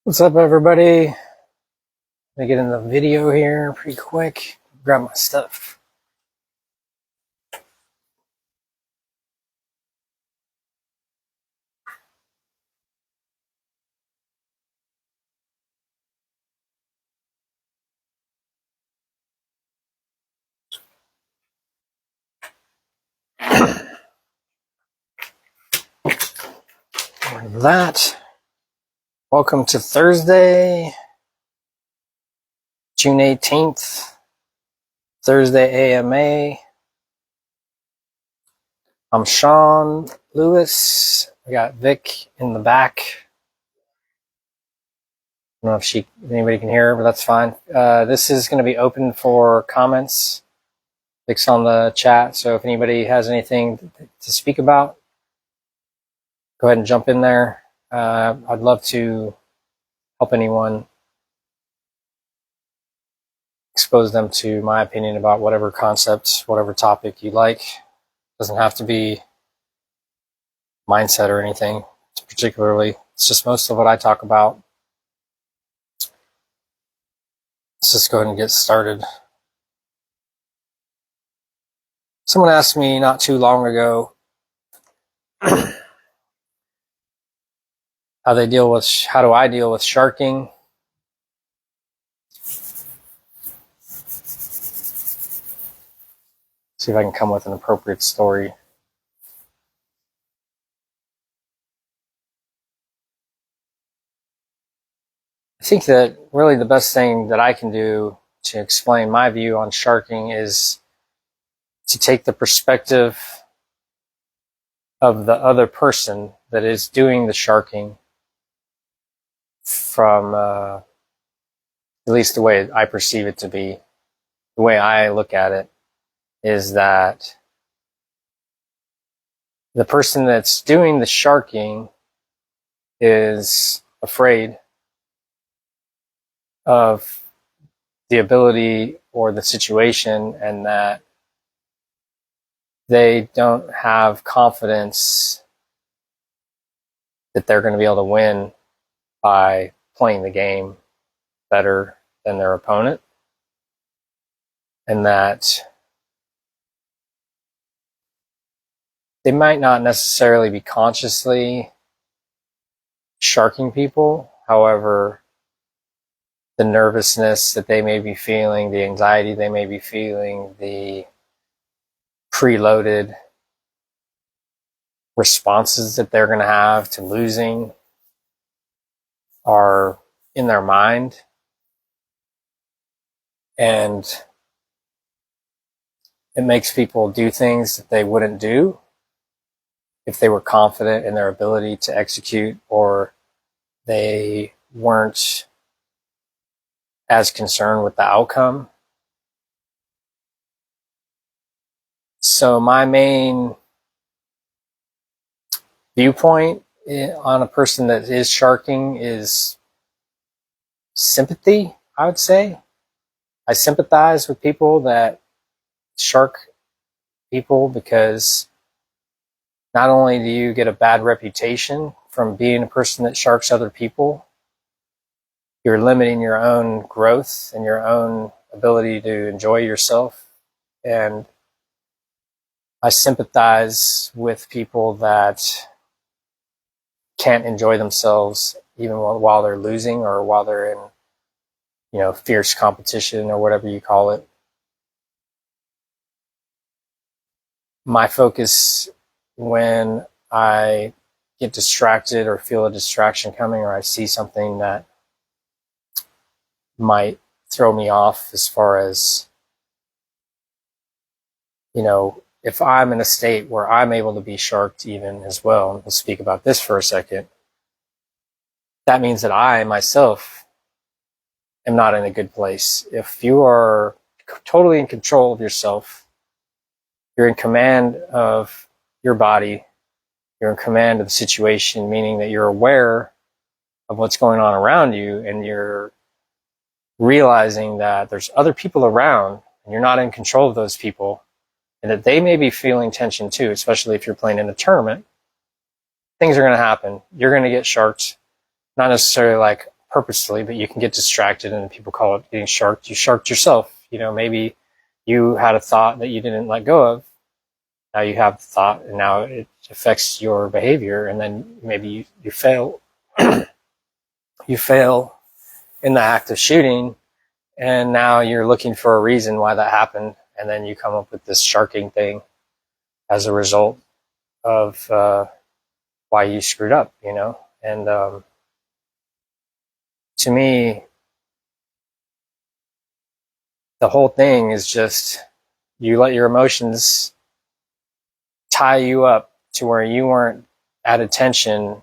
What's up, everybody? Let me get in the video here pretty quick. Grab my stuff. That. Welcome to Thursday, June 18th, Thursday AMA. I'm Shawn Lewis. I got Vic in the back. I don't know if anybody can hear her, but that's fine. This is going to be open for comments. Vic's on the chat, so if anybody has anything to speak about, go ahead and jump in there. I'd love to help anyone, expose them to my opinion about whatever concept, whatever topic you like. Doesn't have to be mindset or anything particularly. It's just most of what I talk about. Let's just go ahead and get started. Someone asked me not too long ago how do I deal with sharking. See if I can come with an appropriate story. I think that really the best thing that I can do to explain my view on sharking is to take the perspective of the other person that is doing the sharking from at least the way I perceive it to be. The way I look at it is that the person that's doing the sharking is afraid of the ability or the situation, and that they don't have confidence that they're going to be able to win by playing the game better than their opponent, and that they might not necessarily be consciously sharking people. However, the nervousness that they may be feeling, the anxiety they may be feeling, the preloaded responses that they're going to have to losing are in their mind. And it makes people do things that they wouldn't do if they were confident in their ability to execute, or they weren't as concerned with the outcome. So my main viewpoint on a person that is sharking is sympathy, I would say. I sympathize with people that shark people, because not only do you get a bad reputation from being a person that sharks other people, you're limiting your own growth and your own ability to enjoy yourself. And I sympathize with people that can't enjoy themselves even while they're losing, or while they're in, fierce competition, or whatever you call it. My focus when I get distracted or feel a distraction coming, or I see something that might throw me off, as far as, if I'm in a state where I'm able to be sharked even as well, and we'll speak about this for a second, that means that I myself am not in a good place. If you are totally in control of yourself, you're in command of your body, you're in command of the situation, meaning that you're aware of what's going on around you, and you're realizing that there's other people around, and you're not in control of those people, and that they may be feeling tension too, especially if you're playing in a tournament. Things are going to happen. You're going to get sharked, not necessarily like purposely, but you can get distracted, and people call it getting sharked. You sharked yourself. Maybe you had a thought that you didn't let go of. Now you have the thought, and now it affects your behavior, and then maybe you fail. You fail in the act of shooting, and now you're looking for a reason why that happened, and then you come up with this sharking thing as a result of why you screwed up, And to me, the whole thing is just you let your emotions tie you up to where you weren't at attention.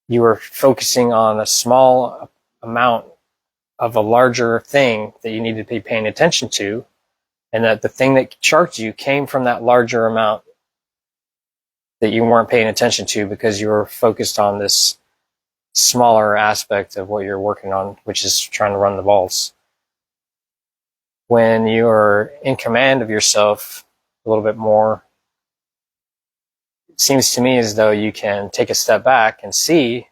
You were focusing on a small amount of a larger thing that you needed to be paying attention to, and that the thing that sharked you came from that larger amount that you weren't paying attention to because you were focused on this smaller aspect of what you're working on, which is trying to run the balls. When you're in command of yourself a little bit more, it seems to me as though you can take a step back and see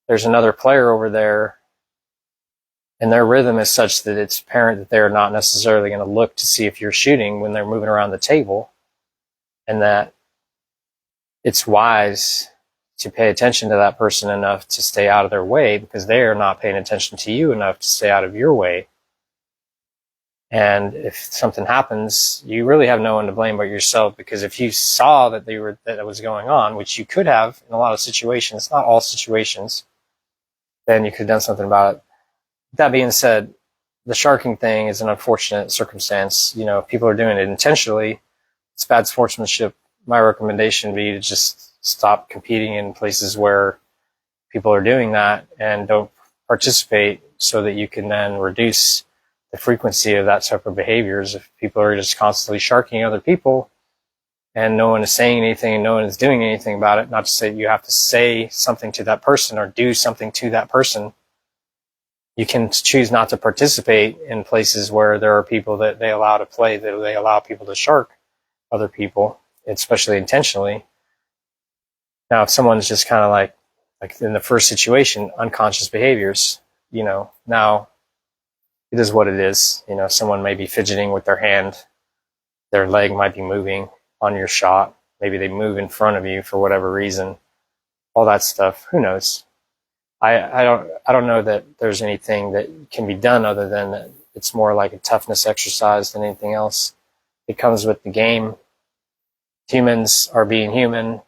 there's another player over there, and their rhythm is such that it's apparent that they're not necessarily going to look to see if you're shooting when they're moving around the table, and that it's wise to pay attention to that person enough to stay out of their way because they are not paying attention to you enough to stay out of your way. And if something happens, you really have no one to blame but yourself, because if you saw that that was going on, which you could have in a lot of situations, not all situations, then you could have done something about it. That being said, the sharking thing is an unfortunate circumstance. If people are doing it intentionally, it's bad sportsmanship. My recommendation would be to just stop competing in places where people are doing that and don't participate, so that you can then reduce the frequency of that type of behaviors. If people are just constantly sharking other people and no one is saying anything and no one is doing anything about it, not to say you have to say something to that person or do something to that person. You can choose not to participate in places where there are people that they allow to play, that they allow people to shark other people, especially intentionally. Now, if someone's just kind of like in the first situation, unconscious behaviors, now it is what it is. Someone may be fidgeting with their hand. Their leg might be moving on your shot. Maybe they move in front of you for whatever reason. All that stuff. Who knows? I don't know that there's anything that can be done other than that it's more like a toughness exercise than anything else. It comes with the game. Humans are being human.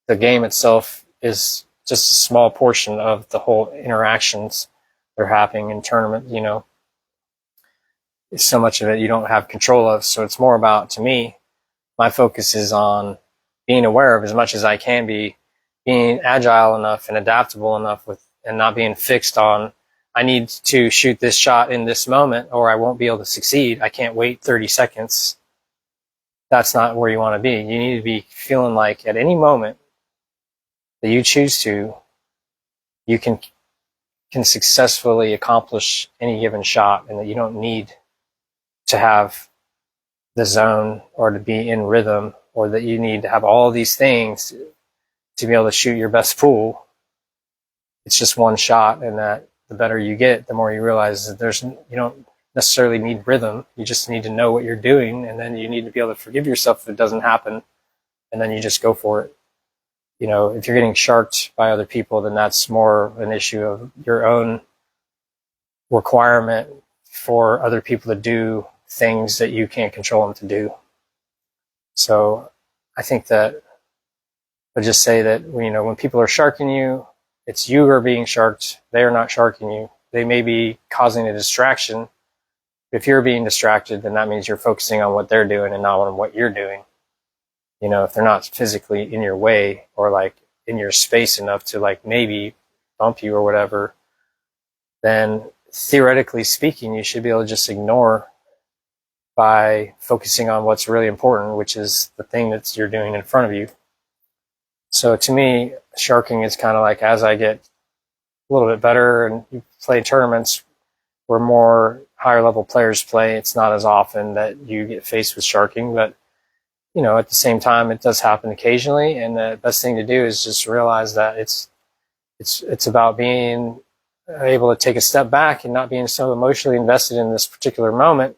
The game itself is just a small portion of the whole interactions that are happening in tournament. So much of it you don't have control of. So it's more about, to me, my focus is on being aware of as much as I can be, being agile enough and adaptable enough and not being fixed on, I need to shoot this shot in this moment or I won't be able to succeed. I can't wait 30 seconds. That's not where you want to be. You need to be feeling like at any moment that you choose to, you can successfully accomplish any given shot, and that you don't need to have the zone or to be in rhythm, or that you need to have all these things to be able to shoot your best pool. It's just one shot, and that the better you get, the more you realize that you don't necessarily need rhythm. You just need to know what you're doing, and then you need to be able to forgive yourself if it doesn't happen, and then you just go for it. If you're getting sharked by other people, then that's more an issue of your own requirement for other people to do things that you can't control them to do. So I think that I just say that, when people are sharking you, it's you who are being sharked. They are not sharking you. They may be causing a distraction. If you're being distracted, then that means you're focusing on what they're doing and not on what you're doing. If they're not physically in your way or like in your space enough to like maybe bump you or whatever, then theoretically speaking, you should be able to just ignore by focusing on what's really important, which is the thing that you're doing in front of you. So to me, sharking is kind of like, as I get a little bit better and you play tournaments where more higher level players play, it's not as often that you get faced with sharking, but at the same time, it does happen occasionally, and the best thing to do is just realize that it's about being able to take a step back and not being so emotionally invested in this particular moment,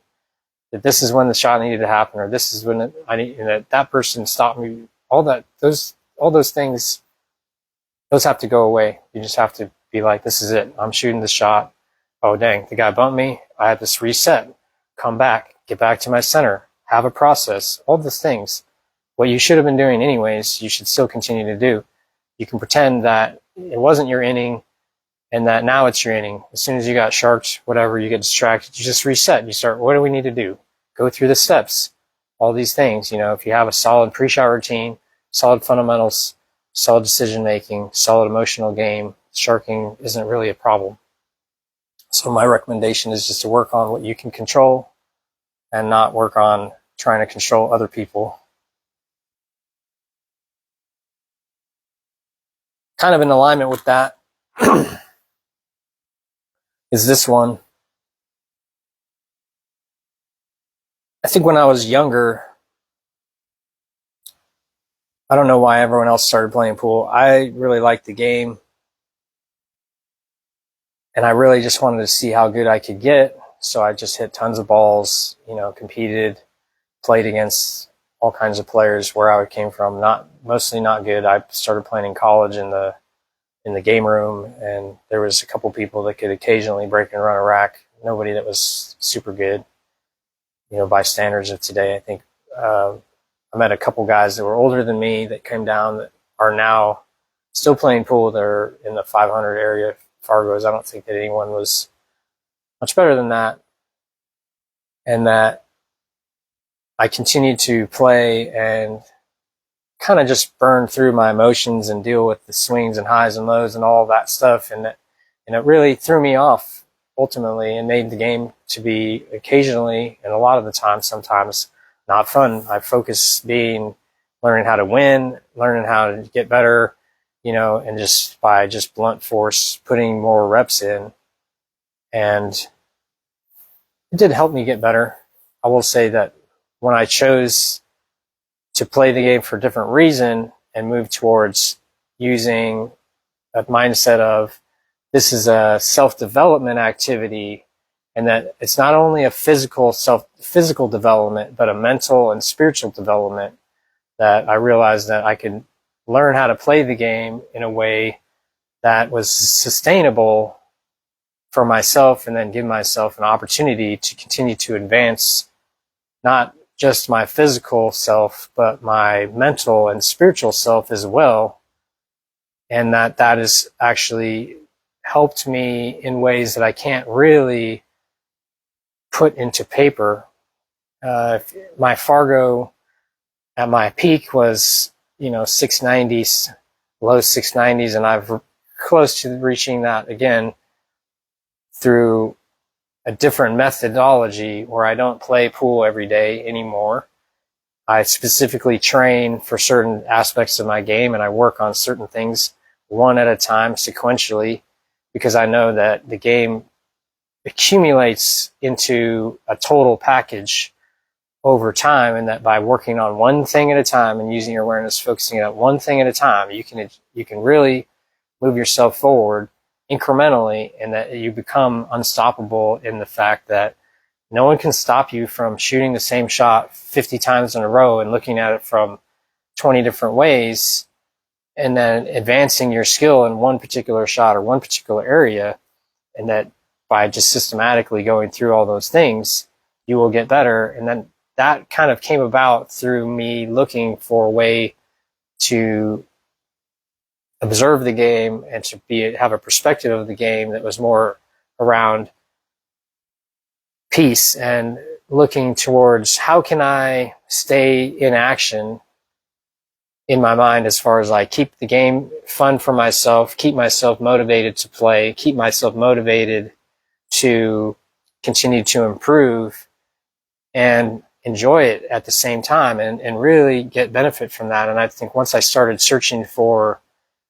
that this is when the shot needed to happen, or this is when I need, and that person stopped me. All those things, those have to go away. You just have to be like, this is it. I'm shooting the shot. Oh, dang, the guy bumped me. I have this reset, come back, get back to my center, have a process, all those things. What you should have been doing anyways, you should still continue to do. You can pretend that it wasn't your inning and that now it's your inning. As soon as you got sharked, whatever, you get distracted, you just reset. You start, what do we need to do? Go through the steps, all these things. You know, if you have a solid pre-shot routine, solid fundamentals, solid decision-making, solid emotional game, sharking isn't really a problem. So my recommendation is just to work on what you can control and not work on trying to control other people. Kind of in alignment with that is this one. I think when I was younger, I don't know why everyone else started playing pool. I really liked the game, and I really just wanted to see how good I could get. So I just hit tons of balls, you know, competed, played against all kinds of players where I came from. Mostly not good. I started playing in college in the game room, and there was a couple people that could occasionally break and run a rack. Nobody that was super good, you know, by standards of today. I think I met a couple guys that were older than me that came down that are now still playing pool. They're in the 500 area, Fargo's. I don't think that anyone was much better than that. And that I continued to play and kind of just burn through my emotions and deal with the swings and highs and lows and all that stuff. And it really threw me off ultimately and made the game to be occasionally, and a lot of the time, sometimes not fun. My focus being learning how to win, learning how to get better, you know, and just by just blunt force, putting more reps in. And it did help me get better. I will say that when I chose to play the game for a different reason and move towards using a mindset of this is a self-development activity, and that it's not only a physical development, but a mental and spiritual development, that I realized that I could learn how to play the game in a way that was sustainable for myself, and then give myself an opportunity to continue to advance not just my physical self, but my mental and spiritual self as well. And that has actually helped me in ways that I can't really put into paper. My Fargo at my peak was, you know, 690s, low 690s, and I've close to reaching that again through a different methodology where I don't play pool every day anymore. I specifically train for certain aspects of my game, and I work on certain things one at a time sequentially, because I know that the game accumulates into a total package over time, and that by working on one thing at a time and using your awareness, focusing on one thing at a time, you can really move yourself forward incrementally, and that you become unstoppable in the fact that no one can stop you from shooting the same shot 50 times in a row and looking at it from 20 different ways, and then advancing your skill in one particular shot or one particular area. And that by just systematically going through all those things, you will get better. And then that kind of came about through me looking for a way to observe the game and to have a perspective of the game that was more around peace, and looking towards how can I stay in action in my mind, as far as I keep the game fun for myself, keep myself motivated to play, keep myself motivated to continue to improve and enjoy it at the same time, and really get benefit from that. And I think once I started searching for,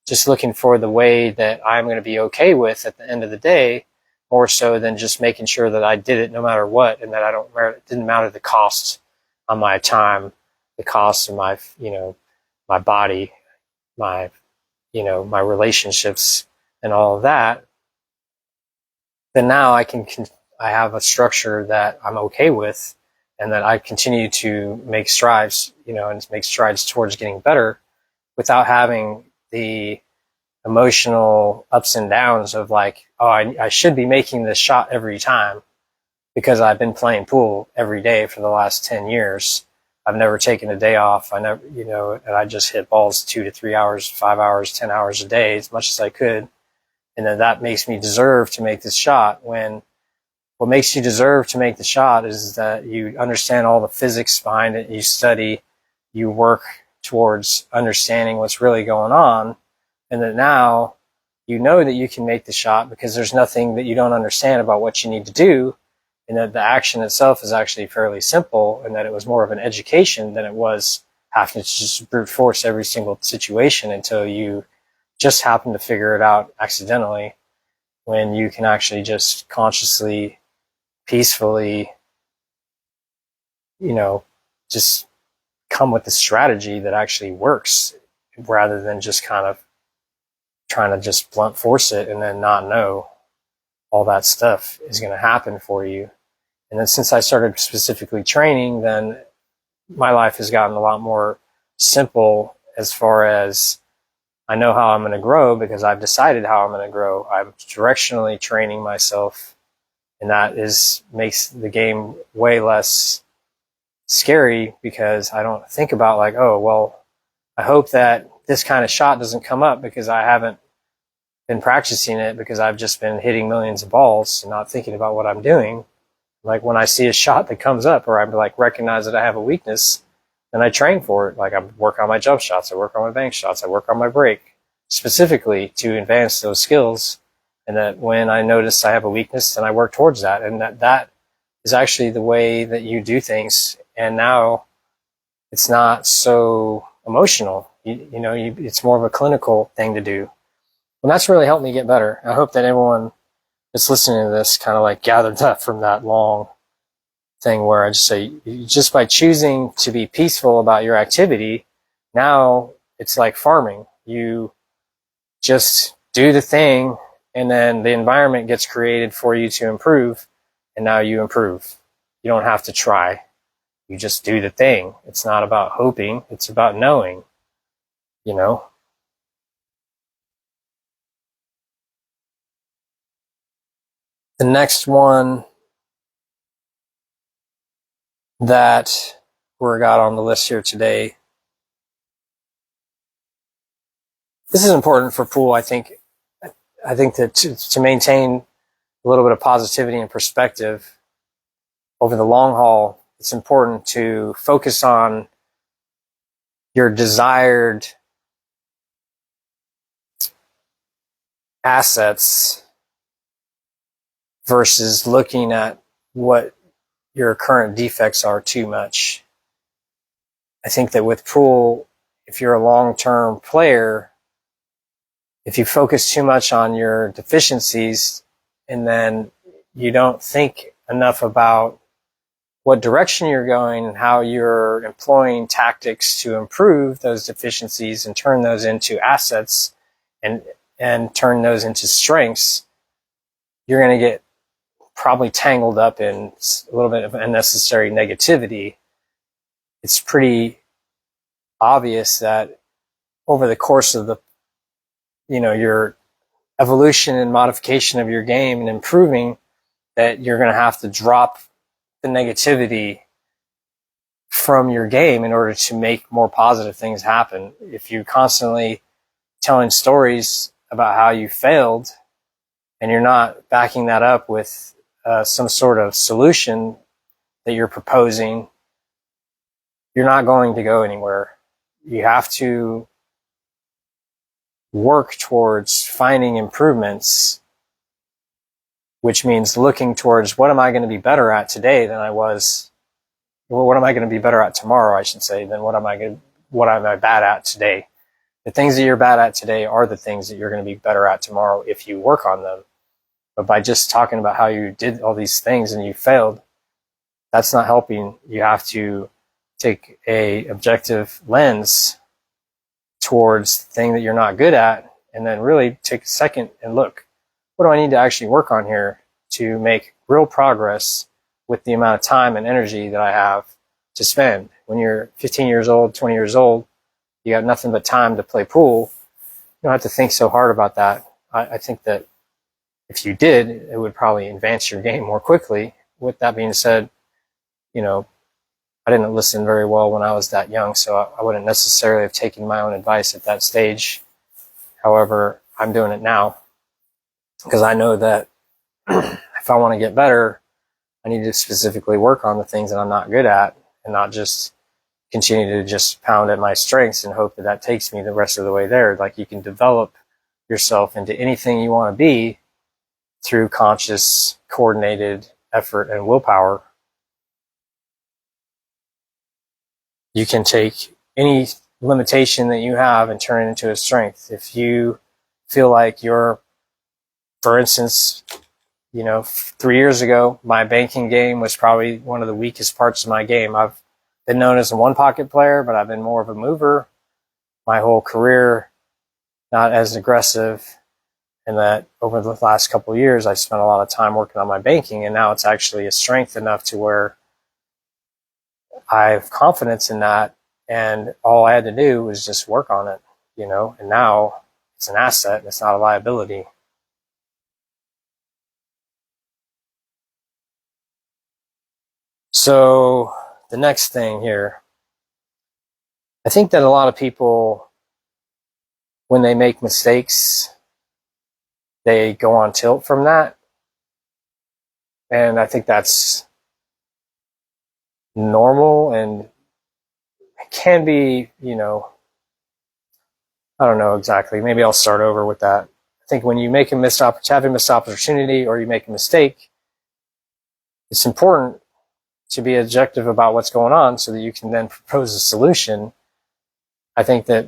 just looking for the way that I'm going to be okay with at the end of the day, more so than just making sure that I did it no matter what, and that it didn't matter the cost on my time, the cost of my, you know, my body, my, you know, my relationships and all of that. then now I have a structure that I'm okay with, and that I continue to make strides, and make strides towards getting better without having the emotional ups and downs of like, oh, I should be making this shot every time because I've been playing pool every day for the last 10 years. I've never taken a day off. And I just hit balls 2 to 3 hours, 5 hours, 10 hours a day, as much as I could. And then that makes me deserve to make this shot, when what makes you deserve to make the shot is that you understand all the physics behind it. You study, you work towards understanding what's really going on. And that now you know that you can make the shot because there's nothing that you don't understand about what you need to do. And that the action itself is actually fairly simple, and that it was more of an education than it was having to just brute force every single situation until you just happen to figure it out accidentally, when you can actually just consciously, peacefully, just come with a strategy that actually works, rather than just kind of trying to just blunt force it and then not know all that stuff is going to happen for you. And then since I started specifically training, then my life has gotten a lot more simple, as far as I know how I'm going to grow because I've decided how I'm going to grow. I'm directionally training myself, and that makes the game way less scary, because I don't think about like, oh, well, I hope that this kind of shot doesn't come up because I haven't been practicing it, because I've just been hitting millions of balls and not thinking about what I'm doing. Like when I see a shot that comes up, or I like recognize that I have a weakness, then I train for it. Like I work on my jump shots, I work on my bank shots, I work on my break, specifically to advance those skills. And that when I notice I have a weakness, then I work towards that. And that is actually the way that you do things. And now it's not so emotional. It's more of a clinical thing to do. And that's really helped me get better. I hope that everyone that's listening to this kind of like gathered that from that long thing, where I just say, just by choosing to be peaceful about your activity, now it's like farming. You just do the thing, and then the environment gets created for you to improve, and now you improve. You don't have to try. You just do the thing. It's not about hoping. It's about knowing, The next one that we got on the list here today, this is important for pool, I think. I think that to maintain a little bit of positivity and perspective over the long haul, it's important to focus on your desired assets versus looking at what your current defects are too much. I think that with pool, if you're a long-term player, if you focus too much on your deficiencies and then you don't think enough about what direction you're going and how you're employing tactics to improve those deficiencies and turn those into assets and turn those into strengths, you're going to get probably tangled up in a little bit of unnecessary negativity. It's pretty obvious that over the course of your evolution and modification of your game and improving, that you're going to have to drop the negativity from your game in order to make more positive things happen. If you're constantly telling stories about how you failed and you're not backing that up with some sort of solution that you're proposing, you're not going to go anywhere. You have to work towards finding improvements, which means looking towards what am I going to be better at today than I was, or what am I going to be better at tomorrow, I should say, than what am I bad at today. The things that you're bad at today are the things that you're going to be better at tomorrow if you work on them. But by just talking about how you did all these things and you failed, that's not helping. You have to take a objective lens towards the thing that you're not good at, and then really take a second and look, what do I need to actually work on here to make real progress with the amount of time and energy that I have to spend. When you're 15 years old, 20 years old, you got nothing but time to play pool. You don't have to think so hard about that. I think that if you did, it would probably advance your game more quickly. With that being said, I didn't listen very well when I was that young, so I wouldn't necessarily have taken my own advice at that stage. However, I'm doing it now because I know that if I want to get better, I need to specifically work on the things that I'm not good at and not just continue to just pound at my strengths and hope that that takes me the rest of the way there. Like, you can develop yourself into anything you want to be through conscious, coordinated effort and willpower. You can take any limitation that you have and turn it into a strength. If you feel like you're, for instance, 3 years ago, my banking game was probably one of the weakest parts of my game. I've been known as a one-pocket player, but I've been more of a mover my whole career, not as aggressive. And that over the last couple of years, I spent a lot of time working on my banking, and now it's actually a strength enough to where I have confidence in that, and all I had to do was just work on it, and now it's an asset and it's not a liability. So the next thing here, I think that a lot of people, when they make mistakes, they go on tilt from that. And I think that's normal, and it can be, I don't know exactly. Maybe I'll start over with that. I think when you make have a missed opportunity or you make a mistake, it's important to be objective about what's going on so that you can then propose a solution. I think that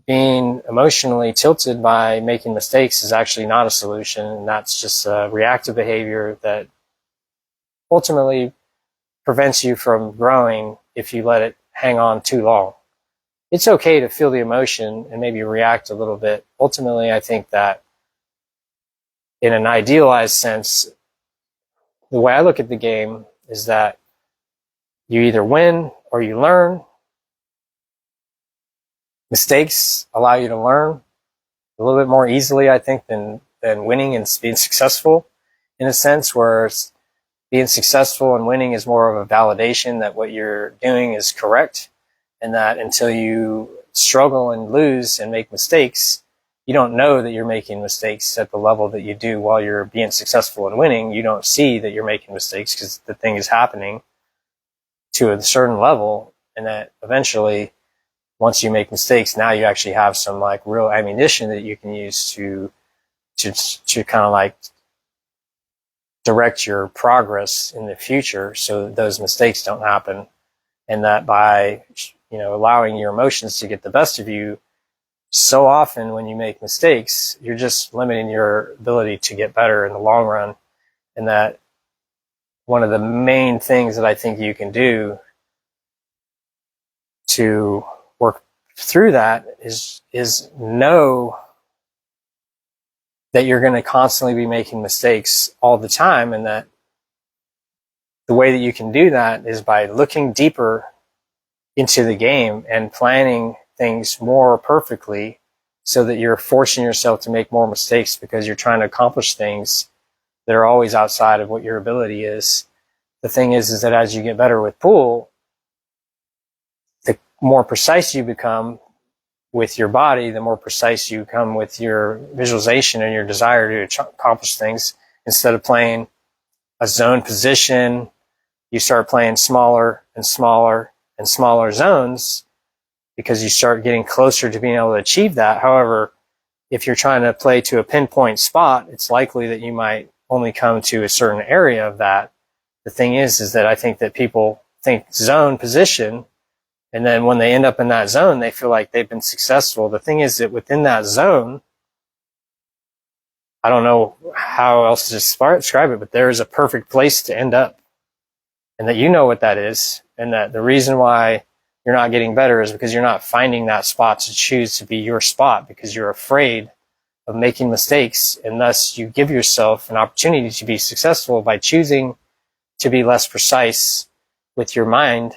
being emotionally tilted by making mistakes is actually not a solution, and that's just a reactive behavior that ultimately prevents you from growing if you let it hang on too long. It's okay to feel the emotion and maybe react a little bit. Ultimately, I think that in an idealized sense, the way I look at the game is that you either win or you learn. Mistakes allow you to learn a little bit more easily, I think, than winning and being successful, in a sense, where being successful and winning is more of a validation that what you're doing is correct, and that until you struggle and lose and make mistakes, you don't know that you're making mistakes at the level that you do while you're being successful and winning. You don't see that you're making mistakes because the thing is happening to a certain level, and that eventually, once you make mistakes, now you actually have some real ammunition that you can use to kind of direct your progress in the future so that those mistakes don't happen. And that by allowing your emotions to get the best of you, so often when you make mistakes, you're just limiting your ability to get better in the long run. And that one of the main things that I think you can do to work through that is know that you're going to constantly be making mistakes all the time, and that the way that you can do that is by looking deeper into the game and planning things more perfectly so that you're forcing yourself to make more mistakes because you're trying to accomplish things that are always outside of what your ability is. The thing is that as you get better with pool, the more precise you become with your body, the more precise you become with your visualization and your desire to accomplish things. Instead of playing a zone position, you start playing smaller and smaller and smaller zones because you start getting closer to being able to achieve that. However, if you're trying to play to a pinpoint spot, it's likely that you might only come to a certain area of that. The thing is that I think that people think zone position, and then when they end up in that zone, they feel like they've been successful. The thing is that within that zone, I don't know how else to describe it, but there is a perfect place to end up. And that you know what that is. And that the reason why you're not getting better is because you're not finding that spot to choose to be your spot, because you're afraid of making mistakes, and thus you give yourself an opportunity to be successful by choosing to be less precise with your mind,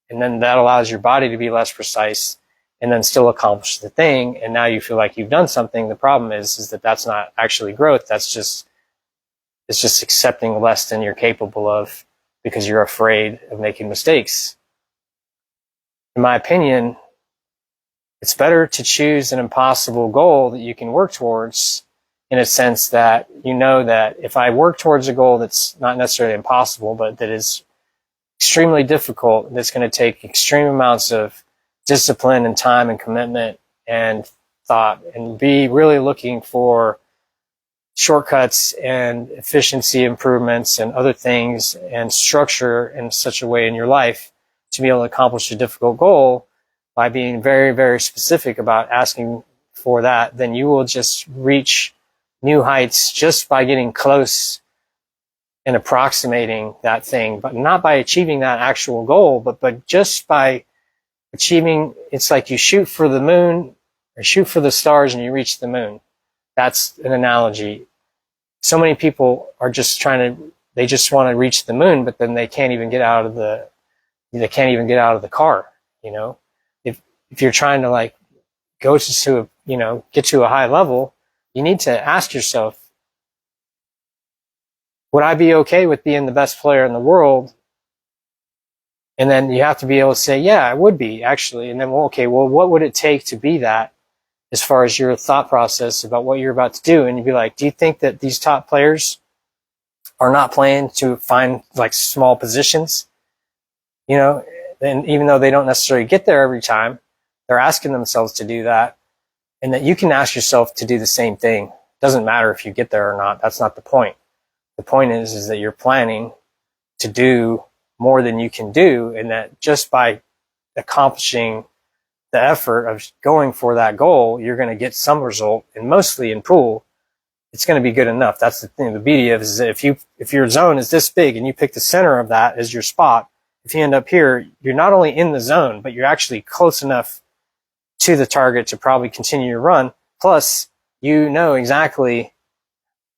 and then that allows your body to be less precise and then still accomplish the thing, and now you feel like you've done something. The problem is that that's not actually growth. It's just accepting less than you're capable of because you're afraid of making mistakes. In my opinion, it's better to choose an impossible goal that you can work towards, in a sense that you know that if I work towards a goal that's not necessarily impossible, but that is extremely difficult, that's going to take extreme amounts of discipline and time and commitment and thought, and be really looking for shortcuts and efficiency improvements and other things and structure in such a way in your life to be able to accomplish a difficult goal by being very, very specific about asking for that, then you will just reach new heights just by getting close and approximating that thing, but not by achieving that actual goal, but just by achieving. It's like you shoot for the moon or shoot for the stars and you reach the moon. That's an analogy. So many people are just they just want to reach the moon, but then they can't even get out of the car, you know? If you're trying to like go to, get to a high level, you need to ask yourself, would I be okay with being the best player in the world? And then you have to be able to say, yeah, I would be actually. And then, what would it take to be that, as far as your thought process about what you're about to do? And you'd be like, do you think that these top players are not playing to find like small positions? And even though they don't necessarily get there every time, they're asking themselves to do that, and that you can ask yourself to do the same thing. Doesn't matter if you get there or not. That's not the point. The point is that you're planning to do more than you can do, and that just by accomplishing the effort of going for that goal, you're going to get some result, and mostly in pool, it's going to be good enough. That's the thing. The beauty of it is that if your zone is this big and you pick the center of that as your spot, if you end up here, you're not only in the zone, but you're actually close enough to the target to probably continue your run. Plus, you know exactly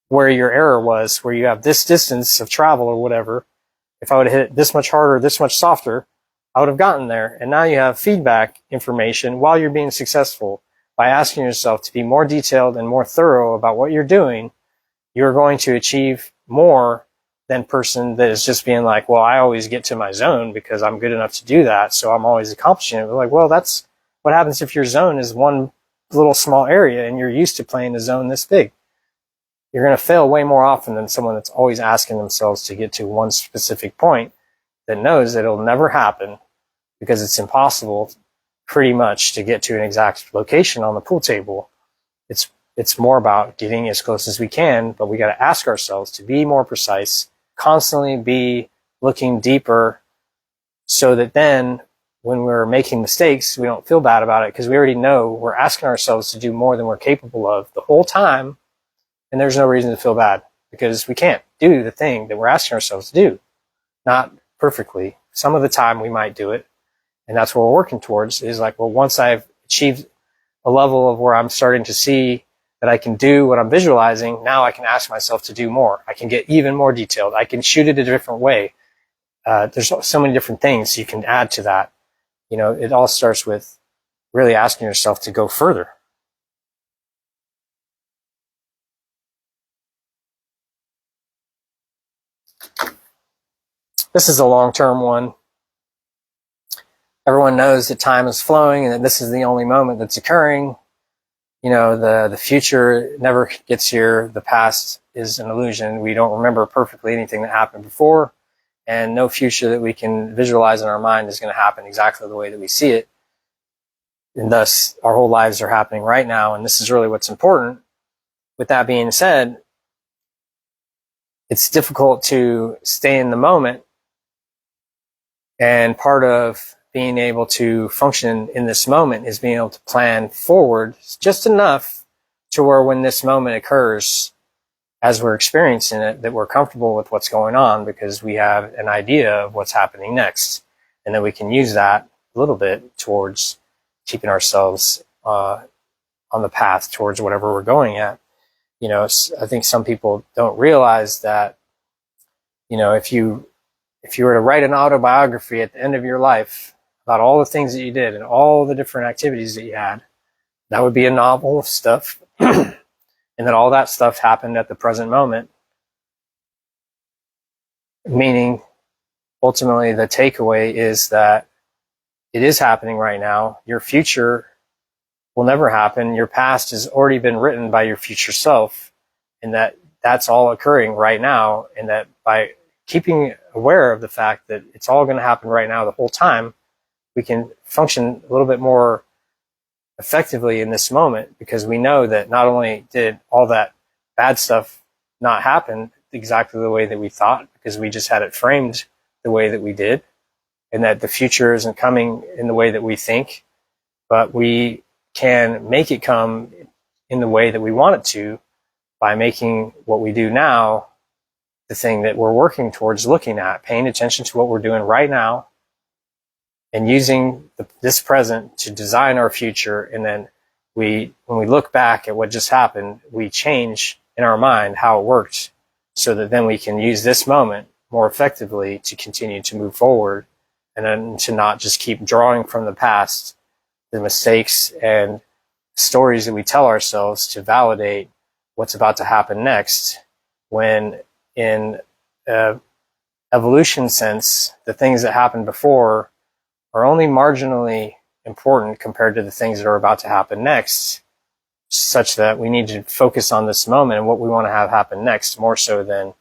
where your error was, where you have this distance of travel or whatever. If I would have hit it this much harder, this much softer, I would have gotten there. And now you have feedback information while you're being successful. By asking yourself to be more detailed and more thorough about what you're doing, you're going to achieve more than person that is just being like, well, I always get to my zone because I'm good enough to do that, so I'm always accomplishing it. But like, well, that's what happens if your zone is one little small area and you're used to playing a zone this big. You're going to fail way more often than someone that's always asking themselves to get to one specific point that knows that it'll never happen because it's impossible pretty much to get to an exact location on the pool table. It's more about getting as close as we can, but we got to ask ourselves to be more precise, constantly be looking deeper, so that then when we're making mistakes, we don't feel bad about it because we already know we're asking ourselves to do more than we're capable of the whole time, and there's no reason to feel bad because we can't do the thing that we're asking ourselves to do. Not perfectly. Some of the time we might do it, and that's what we're working towards, is like, well, once I've achieved a level of where I'm starting to see that I can do what I'm visualizing, now I can ask myself to do more. I can get even more detailed. I can shoot it a different way. There's so many different things you can add to that. It all starts with really asking yourself to go further. This is a long-term one. Everyone knows that time is flowing and that this is the only moment that's occurring. The future never gets here. The past is an illusion. We don't remember perfectly anything that happened before, and no future that we can visualize in our mind is going to happen exactly the way that we see it. And thus, our whole lives are happening right now, and this is really what's important. With that being said, it's difficult to stay in the moment, and part of being able to function in this moment is being able to plan forward just enough to where when this moment occurs, as we're experiencing it, that we're comfortable with what's going on because we have an idea of what's happening next. And then we can use that a little bit towards keeping ourselves on on the path towards whatever we're going at. You know, I think some people don't realize that, you know, if you were to write an autobiography at the end of your life about all the things that you did and all the different activities that you had, that would be a novel of stuff. And then all that stuff happened at the present moment. Meaning, ultimately, the takeaway is that it is happening right now. Your future will never happen. Your past has already been written by your future self, and that's all occurring right now. And that by keeping aware of the fact that it's all going to happen right now the whole time, we can function a little bit more effectively in this moment, because we know that not only did all that bad stuff not happen exactly the way that we thought, because we just had it framed the way that we did, and that the future isn't coming in the way that we think, but we can make it come in the way that we want it to by making what we do now the thing that we're working towards looking at, paying attention to what we're doing right now, and using this present to design our future. And then when we look back at what just happened, we change in our mind how it worked, so that then we can use this moment more effectively to continue to move forward, and then to not just keep drawing from the past the mistakes and stories that we tell ourselves to validate what's about to happen next, when in evolution sense, the things that happened before are only marginally important compared to the things that are about to happen next, such that we need to focus on this moment and what we want to have happen next, more so than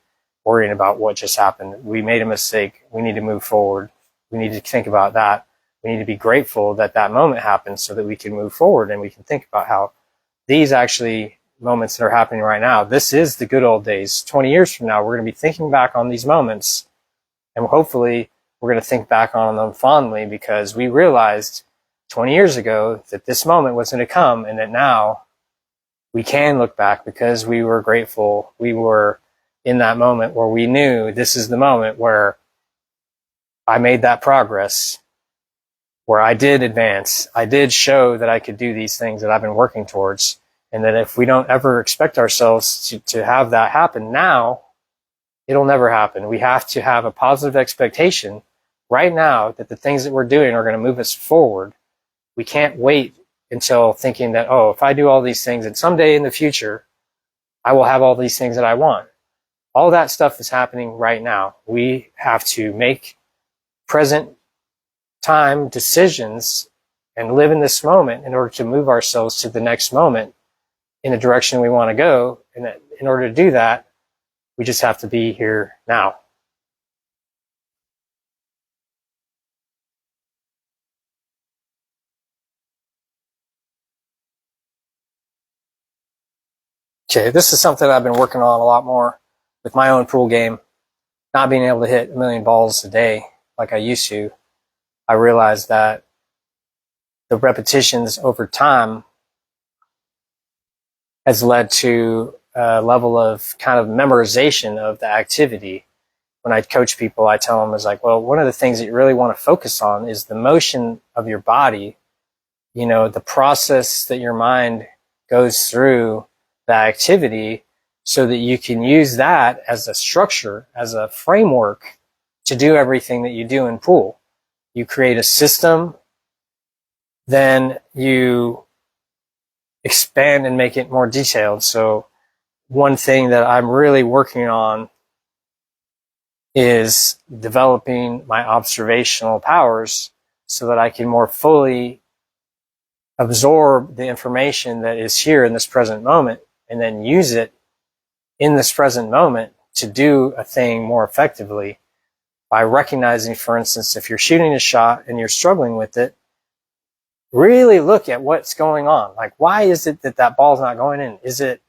worrying about what just happened. We made a mistake. We need to move forward. We need to think about that. We need to be grateful that that moment happened, so that we can move forward, and we can think about how these actually moments that are happening right now, this is the good old days. 20 years from now, we're going to be thinking back on these moments, and hopefully we're going to think back on them fondly, because we realized 20 years ago that this moment was going to come, and that now we can look back because we were grateful. We were in that moment where we knew this is the moment where I made that progress, where I did advance. I did show that I could do these things that I've been working towards. And that if we don't ever expect ourselves to have that happen now, it'll never happen. We have to have a positive expectation right now that the things that we're doing are going to move us forward. We can't wait until thinking that, oh, if I do all these things and someday in the future, I will have all these things that I want. All that stuff is happening right now. We have to make present time decisions and live in this moment in order to move ourselves to the next moment in the direction we want to go. And that in order to do that, we just have to be here now. Okay, this is something I've been working on a lot more with my own pool game. Not being able to hit 1 million balls a day like I used to, I realized that the repetitions over time has led to a level of kind of memorization of the activity. When I coach people, I tell them, is like, well, one of the things that you really want to focus on is the motion of your body, you know, the process that your mind goes through the activity, so that you can use that as a structure, as a framework to do everything that you do in pool. You create a system, then you expand and make it more detailed. So one thing that I'm really working on is developing my observational powers so that I can more fully absorb the information that is here in this present moment, and then use it in this present moment to do a thing more effectively, by recognizing, for instance, if you're shooting a shot and you're struggling with it, really look at what's going on. Like, why is it that that ball's not going in? Is it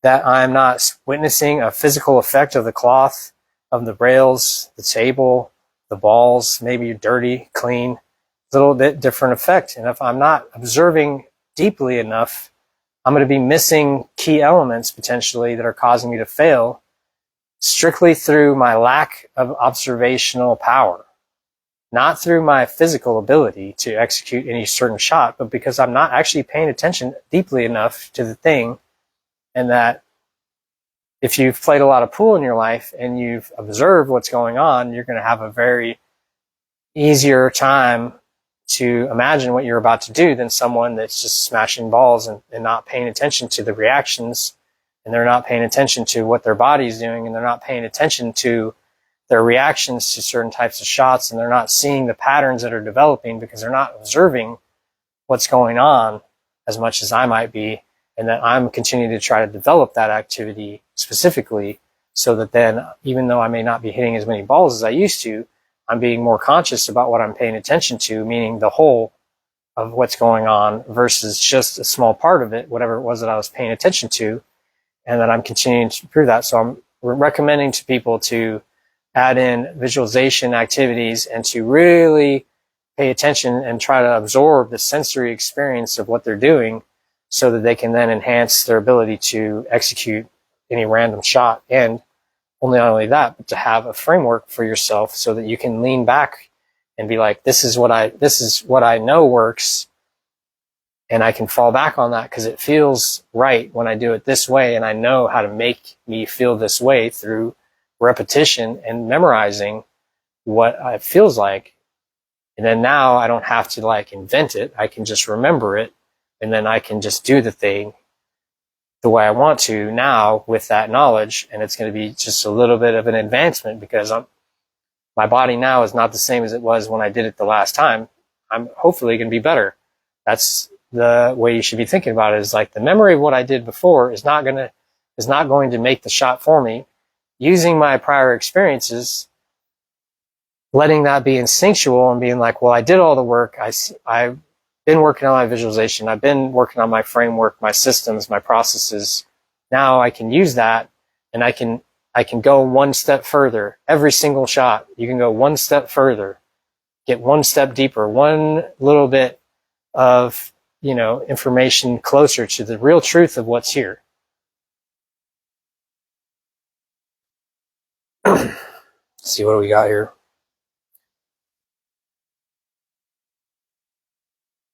that I'm not witnessing a physical effect of the cloth, of the rails, the table, the balls? Maybe you're dirty, clean, a little bit different effect. And if I'm not observing deeply enough, I'm going to be missing key elements potentially that are causing me to fail, strictly through my lack of observational power. not through my physical ability to execute any certain shot, but because I'm not actually paying attention deeply enough to the thing. And that if you've played a lot of pool in your life and you've observed what's going on, you're going to have a very easier time to imagine what you're about to do than someone that's just smashing balls and not paying attention to the reactions, and they're not paying attention to what their body's doing, and they're not paying attention to their reactions to certain types of shots, and they're not seeing the patterns that are developing because they're not observing what's going on as much as I might be, and that I'm continuing to try to develop that activity specifically so that then, even though I may not be hitting as many balls as I used to, I'm being more conscious about what I'm paying attention to, meaning the whole of what's going on versus just a small part of it, whatever it was that I was paying attention to, and that I'm continuing to improve that. So I'm recommending to people to add in visualization activities and to really pay attention and try to absorb the sensory experience of what they're doing so that they can then enhance their ability to execute any random shot. And not only that, but to have a framework for yourself so that you can lean back and be like, this is what I know works, and I can fall back on that because it feels right when I do it this way, and I know how to make me feel this way through repetition and memorizing what it feels like. And then now I don't have to like invent it. I can just remember it, and then I can just do the thing the way I want to now with that knowledge. And it's going to be just a little bit of an advancement because my body now is not the same as it was when I did it the last time. I'm hopefully going to be better. That's the way you should be thinking about it, is like the memory of what I did before is not going to make the shot for me. Using my prior experiences, letting that be instinctual and being like, well, I did all the work. I've been working on my visualization. I've been working on my framework, my systems, my processes. Now I can use that, and I can go one step further. Every single shot, you can go one step further, get one step deeper, one little bit of, information closer to the real truth of what's here. Let's see, what do we got here?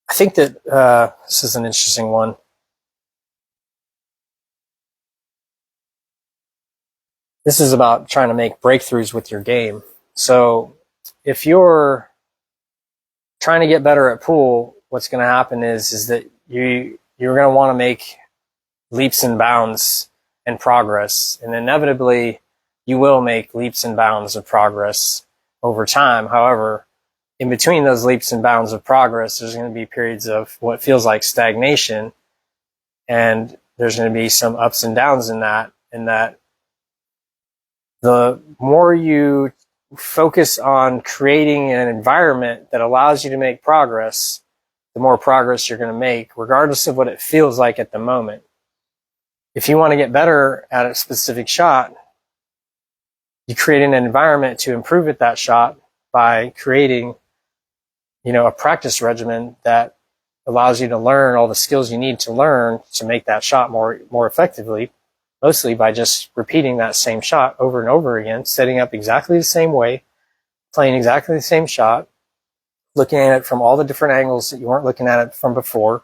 I think that this is an interesting one. This is about trying to make breakthroughs with your game. So if you're trying to get better at pool, what's going to happen is that you're going to want to make leaps and bounds and progress. And inevitably, you will make leaps and bounds of progress over time. However, in between those leaps and bounds of progress, there's going to be periods of what feels like stagnation, and there's going to be some ups and downs in that, and that the more you focus on creating an environment that allows you to make progress, the more progress you're going to make, regardless of what it feels like at the moment. If you want to get better at a specific shot, you create an environment to improve at that shot by creating a practice regimen that allows you to learn all the skills you need to learn to make that shot more effectively, mostly by just repeating that same shot over and over again, setting up exactly the same way, playing exactly the same shot, looking at it from all the different angles that you weren't looking at it from before,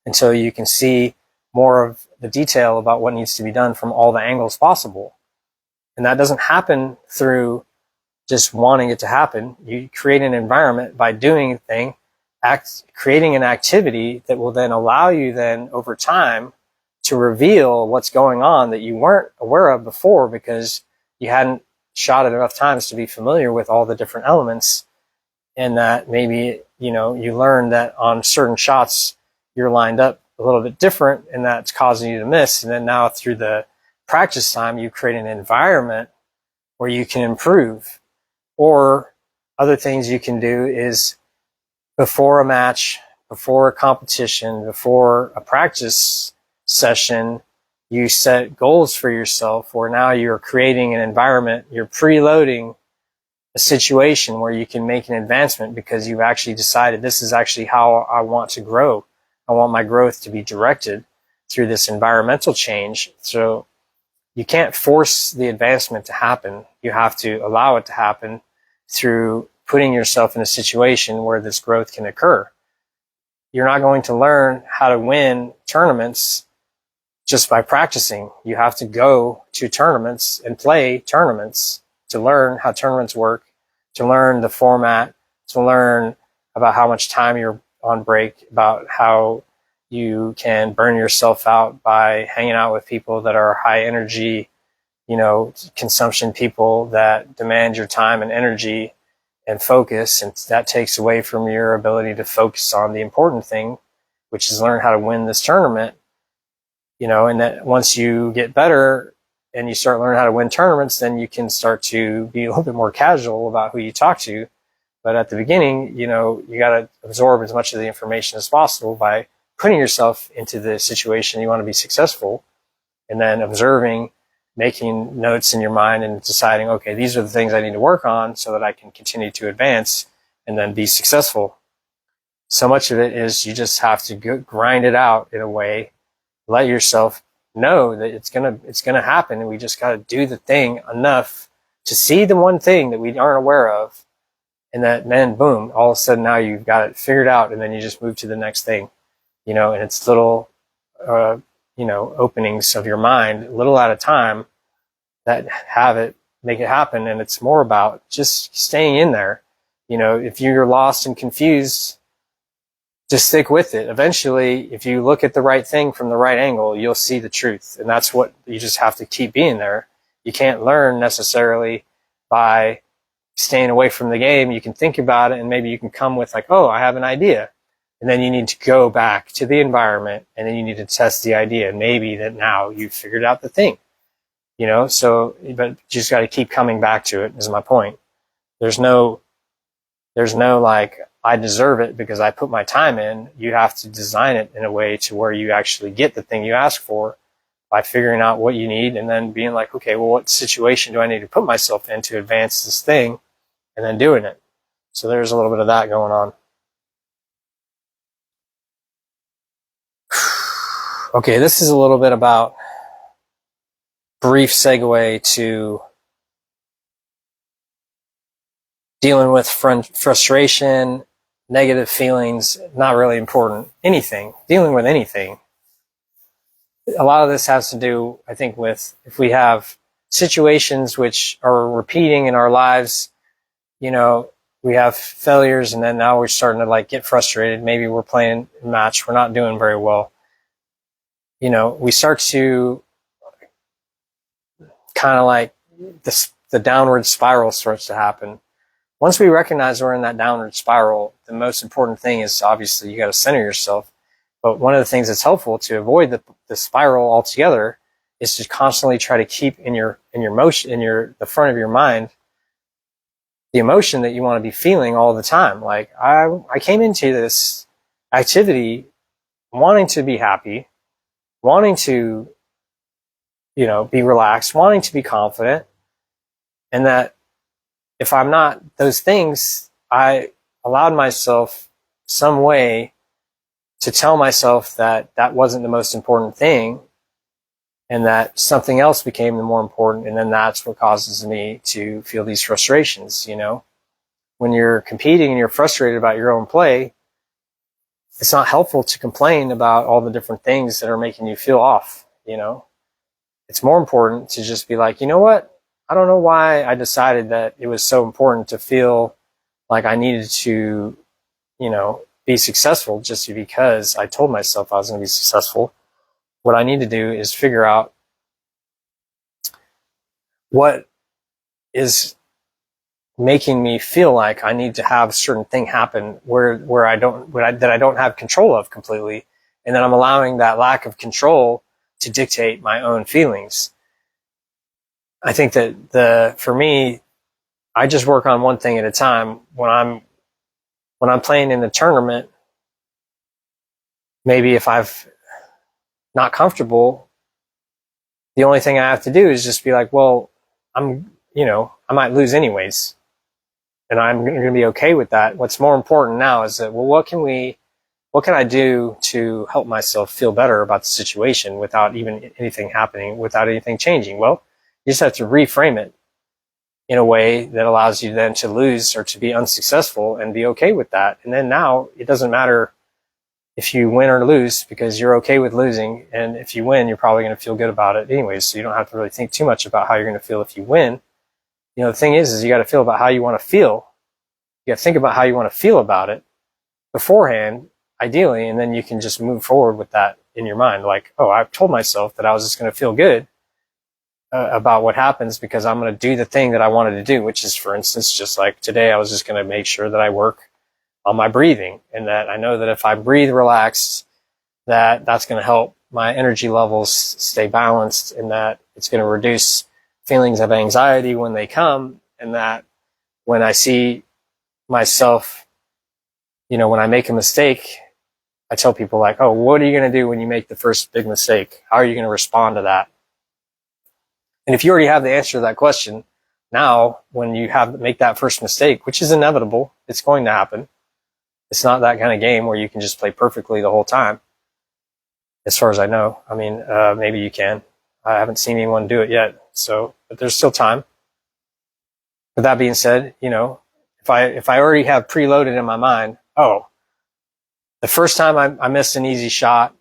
until you can see more of the detail about what needs to be done from all the angles possible. And that doesn't happen through just wanting it to happen. You create an environment by doing a thing, creating an activity that will then allow you then over time to reveal what's going on that you weren't aware of before because you hadn't shot it enough times to be familiar with all the different elements. And that maybe, you learn that on certain shots you're lined up a little bit different, and that's causing you to miss. And then now through the practice time, you create an environment where you can improve. Or other things you can do is before a match, before a competition, before a practice session, you set goals for yourself where now you're creating an environment, you're preloading a situation where you can make an advancement because you've actually decided this is actually how I want to grow. I want my growth to be directed through this environmental change. So you can't force the advancement to happen. You have to allow it to happen through putting yourself in a situation where this growth can occur. You're not going to learn how to win tournaments just by practicing. You have to go to tournaments and play tournaments to learn how tournaments work, to learn the format, to learn about how much time you're on break, about how you can burn yourself out by hanging out with people that are high energy, consumption people that demand your time and energy and focus. And that takes away from your ability to focus on the important thing, which is learn how to win this tournament. And that once you get better and you start learning how to win tournaments, then you can start to be a little bit more casual about who you talk to. But at the beginning, you got to absorb as much of the information as possible by putting yourself into the situation you want to be successful, and then observing, making notes in your mind and deciding, okay, these are the things I need to work on so that I can continue to advance and then be successful. So much of it is you just have to grind it out in a way, let yourself know that it's gonna happen, and we just got to do the thing enough to see the one thing that we aren't aware of, and then boom, all of a sudden now you've got it figured out, and then you just move to the next thing. And it's little, openings of your mind, little at a time, that make it happen. And it's more about just staying in there. If you're lost and confused, just stick with it. Eventually, if you look at the right thing from the right angle, you'll see the truth. And that's what you just have to keep being there. You can't learn necessarily by staying away from the game. You can think about it, and maybe you can come with like, oh, I have an idea. And then you need to go back to the environment, and then you need to test the idea. Maybe that now you've figured out the thing, but you just got to keep coming back to it, is my point. There's no like, I deserve it because I put my time in. You have to design it in a way to where you actually get the thing you ask for by figuring out what you need, and then being like, okay, well, what situation do I need to put myself in to advance this thing, and then doing it. So there's a little bit of that going on. Okay, this is a little bit about brief segue to dealing with frustration, negative feelings, not really important, dealing with anything. A lot of this has to do, I think, with if we have situations which are repeating in our lives, we have failures, and then now we're starting to like get frustrated. Maybe we're playing a match, we're not doing very well. We start to kind of like the downward spiral starts to happen. Once we recognize we're in that downward spiral, the most important thing is obviously you got to center yourself. But one of the things that's helpful to avoid the spiral altogether is to constantly try to keep in your motion, the front of your mind, the emotion that you want to be feeling all the time. Like I came into this activity wanting to be happy, wanting to, be relaxed, wanting to be confident, and that if I'm not those things, I allowed myself some way to tell myself that that wasn't the most important thing, and that something else became the more important, and then that's what causes me to feel these frustrations. When you're competing and you're frustrated about your own play, it's not helpful to complain about all the different things that are making you feel off. It's more important to just be like, you know what? I don't know why I decided that it was so important to feel like I needed to, be successful just because I told myself I was going to be successful. What I need to do is figure out what is making me feel like I need to have a certain thing happen where I don't have control of completely, and then I'm allowing that lack of control to dictate my own feelings. I think that for me, I just work on one thing at a time. When I'm playing in the tournament, maybe if I've not comfortable, the only thing I have to do is just be like, well, I might lose anyways, and I'm going to be okay with that. What's more important now is that, well, what can I do to help myself feel better about the situation without even anything happening, without anything changing? Well, you just have to reframe it. in a way that allows you then to lose or to be unsuccessful and be okay with that. And then now it doesn't matter if you win or lose, because you're okay with losing. And if you win, you're probably going to feel good about it anyways. So you don't have to really think too much about how you're going to feel if you win. You know, the thing is you got to feel about how you want to feel. You got to think about how you want to feel about it beforehand, ideally, and then you can just move forward with that in your mind. Like, oh, I've told myself that I was just going to feel good about what happens because I'm going to do the thing that I wanted to do, which is, for instance, just like today, I was just going to make sure that I work on my breathing, and that I know that if I breathe relaxed, that's going to help my energy levels stay balanced, and that it's going to reduce feelings of anxiety when they come, and that when I see myself, you know, when I make a mistake, I tell people like, oh, what are you going to do when you make the first big mistake? How are you going to respond to that? And if you already have the answer to that question, now when you make that first mistake, which is inevitable, it's going to happen. It's not that kind of game where you can just play perfectly the whole time, as far as I know. I mean, maybe you can. I haven't seen anyone do it yet, but there's still time. With that being said, you know, if I already have preloaded in my mind, oh, the first time I missed an easy shot,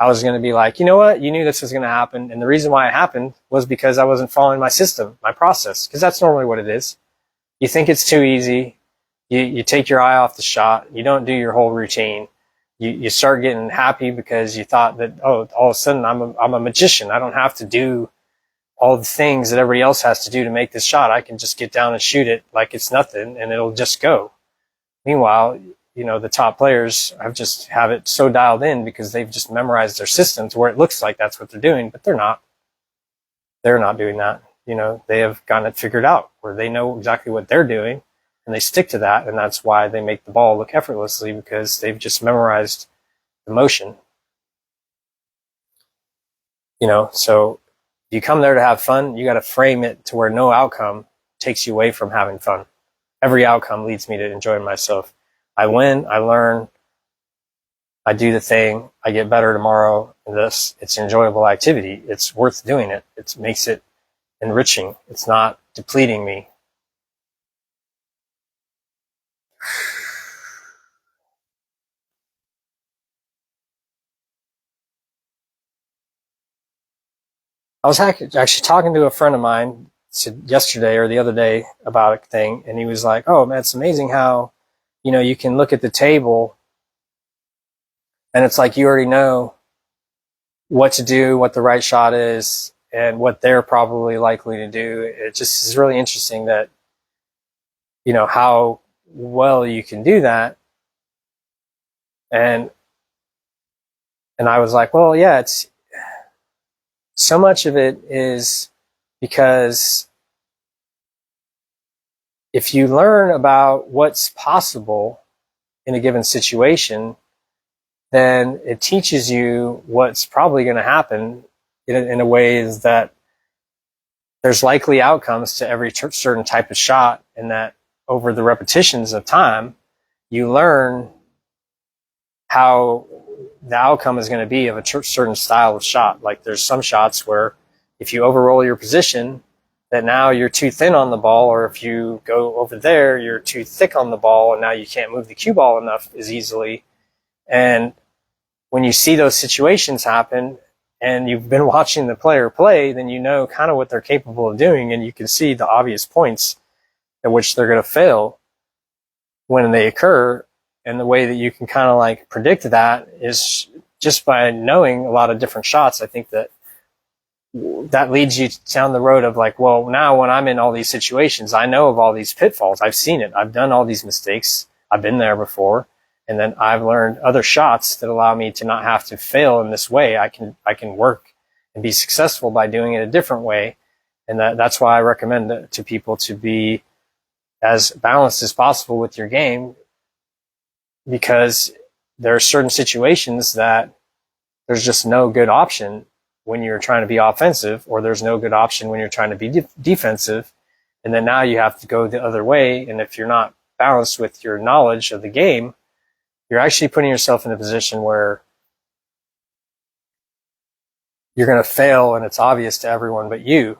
I was going to be like, you know what? You knew this was going to happen. And the reason why it happened was because I wasn't following my system, my process, because that's normally what it is. You think it's too easy. You take your eye off the shot. You don't do your whole routine. You start getting happy because you thought that, oh, all of a sudden I'm a magician. I don't have to do all the things that everybody else has to do to make this shot. I can just get down and shoot it like it's nothing and it'll just go. Meanwhile, you know, the top players have it so dialed in because they've just memorized their system to where it looks like that's what they're doing, but they're not. They're not doing that. You know, they have gotten it figured out where they know exactly what they're doing and they stick to that. And that's why they make the ball look effortlessly, because they've just memorized the motion. You know, so if you come there to have fun, you got to frame it to where no outcome takes you away from having fun. Every outcome leads me to enjoying myself. I win, I learn, I do the thing, I get better tomorrow. It's an enjoyable activity. It's worth doing it. It makes it enriching. It's not depleting me. I was actually talking to a friend of mine yesterday or the other day about a thing, and he was like, oh man, it's amazing how, you know, you can look at the table and it's like you already know what to do, what the right shot is, and what they're probably likely to do. It just is really interesting that, you know, how well you can do that. And I was like, well, yeah, it's so much of it is because if you learn about what's possible in a given situation, then it teaches you what's probably going to happen in a way is that there's likely outcomes to every certain type of shot, and that over the repetitions of time, you learn how the outcome is going to be of a certain style of shot. Like there's some shots where if you overroll your position, that now you're too thin on the ball, or if you go over there, you're too thick on the ball, and now you can't move the cue ball enough as easily. And when you see those situations happen and you've been watching the player play, then you know kind of what they're capable of doing, and you can see the obvious points at which they're going to fail when they occur. And the way that you can kind of like predict that is just by knowing a lot of different shots. I think that leads you down the road of like, well, now when I'm in all these situations, I know of all these pitfalls. I've seen it. I've done all these mistakes. I've been there before. And then I've learned other shots that allow me to not have to fail in this way. I can work and be successful by doing it a different way. And that's why I recommend to people to be as balanced as possible with your game, because there are certain situations that there's just no good option when you're trying to be offensive, or there's no good option when you're trying to be defensive. And then now you have to go the other way. And if you're not balanced with your knowledge of the game, you're actually putting yourself in a position where you're going to fail, and it's obvious to everyone but you.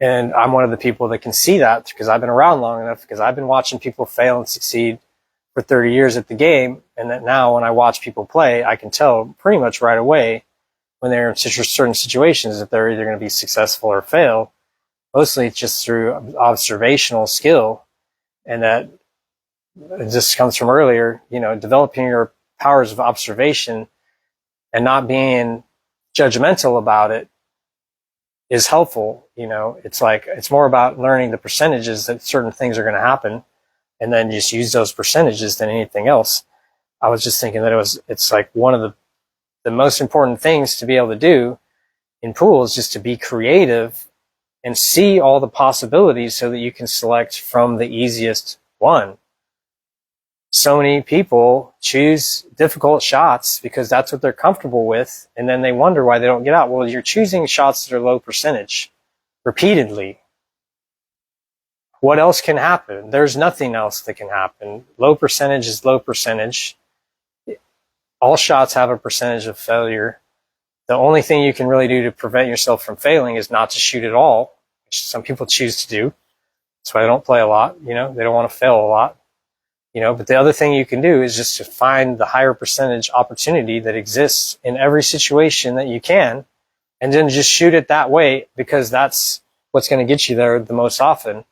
And I'm one of the people that can see that because I've been around long enough, because I've been watching people fail and succeed for 30 years at the game. And that now when I watch people play, I can tell pretty much right away when they're in certain situations that they're either going to be successful or fail. Mostly it's just through observational skill. And that it just comes from earlier, developing your powers of observation and not being judgmental about it is helpful. It's more about learning the percentages that certain things are going to happen, and then just use those percentages than anything else. I was just thinking that it's like one of the most important things to be able to do in pool is just to be creative and see all the possibilities so that you can select from the easiest one. So many people choose difficult shots because that's what they're comfortable with, and then they wonder why they don't get out. Well, you're choosing shots that are low percentage repeatedly. What else can happen? There's nothing else that can happen. Low percentage is low percentage. All shots have a percentage of failure. The only thing you can really do to prevent yourself from failing is not to shoot at all, which some people choose to do. That's why they don't play a lot. They don't want to fail a lot. But the other thing you can do is just to find the higher percentage opportunity that exists in every situation that you can, and then just shoot it that way, because that's what's going to get you there the most often.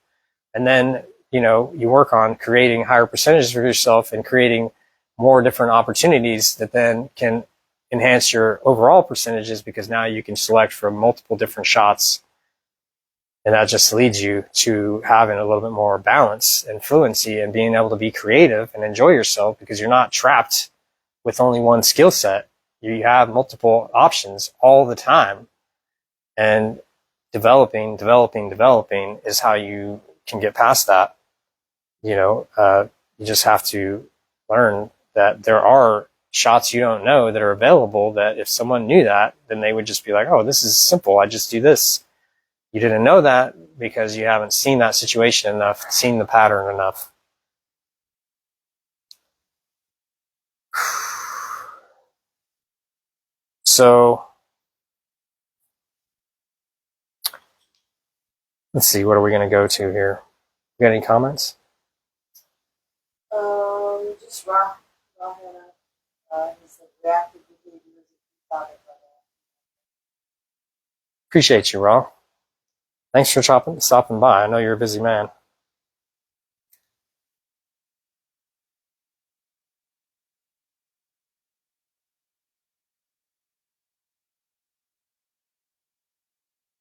And then, you work on creating higher percentages for yourself and creating more different opportunities that then can enhance your overall percentages, because now you can select from multiple different shots. And that just leads you to having a little bit more balance and fluency and being able to be creative and enjoy yourself, because you're not trapped with only one skill set. You have multiple options all the time. And developing is how you can get past that. You just have to learn that there are shots you don't know that are available, that if someone knew that, then they would just be like, oh, this is simple. I just do this. You didn't know that because you haven't seen that situation enough, seen the pattern enough. So, let's see, what are we going to go to here? You got any comments? Just Raw Hannah. He said reactive behaviors if Appreciate you, Raw. Thanks for stopping by. I know you're a busy man.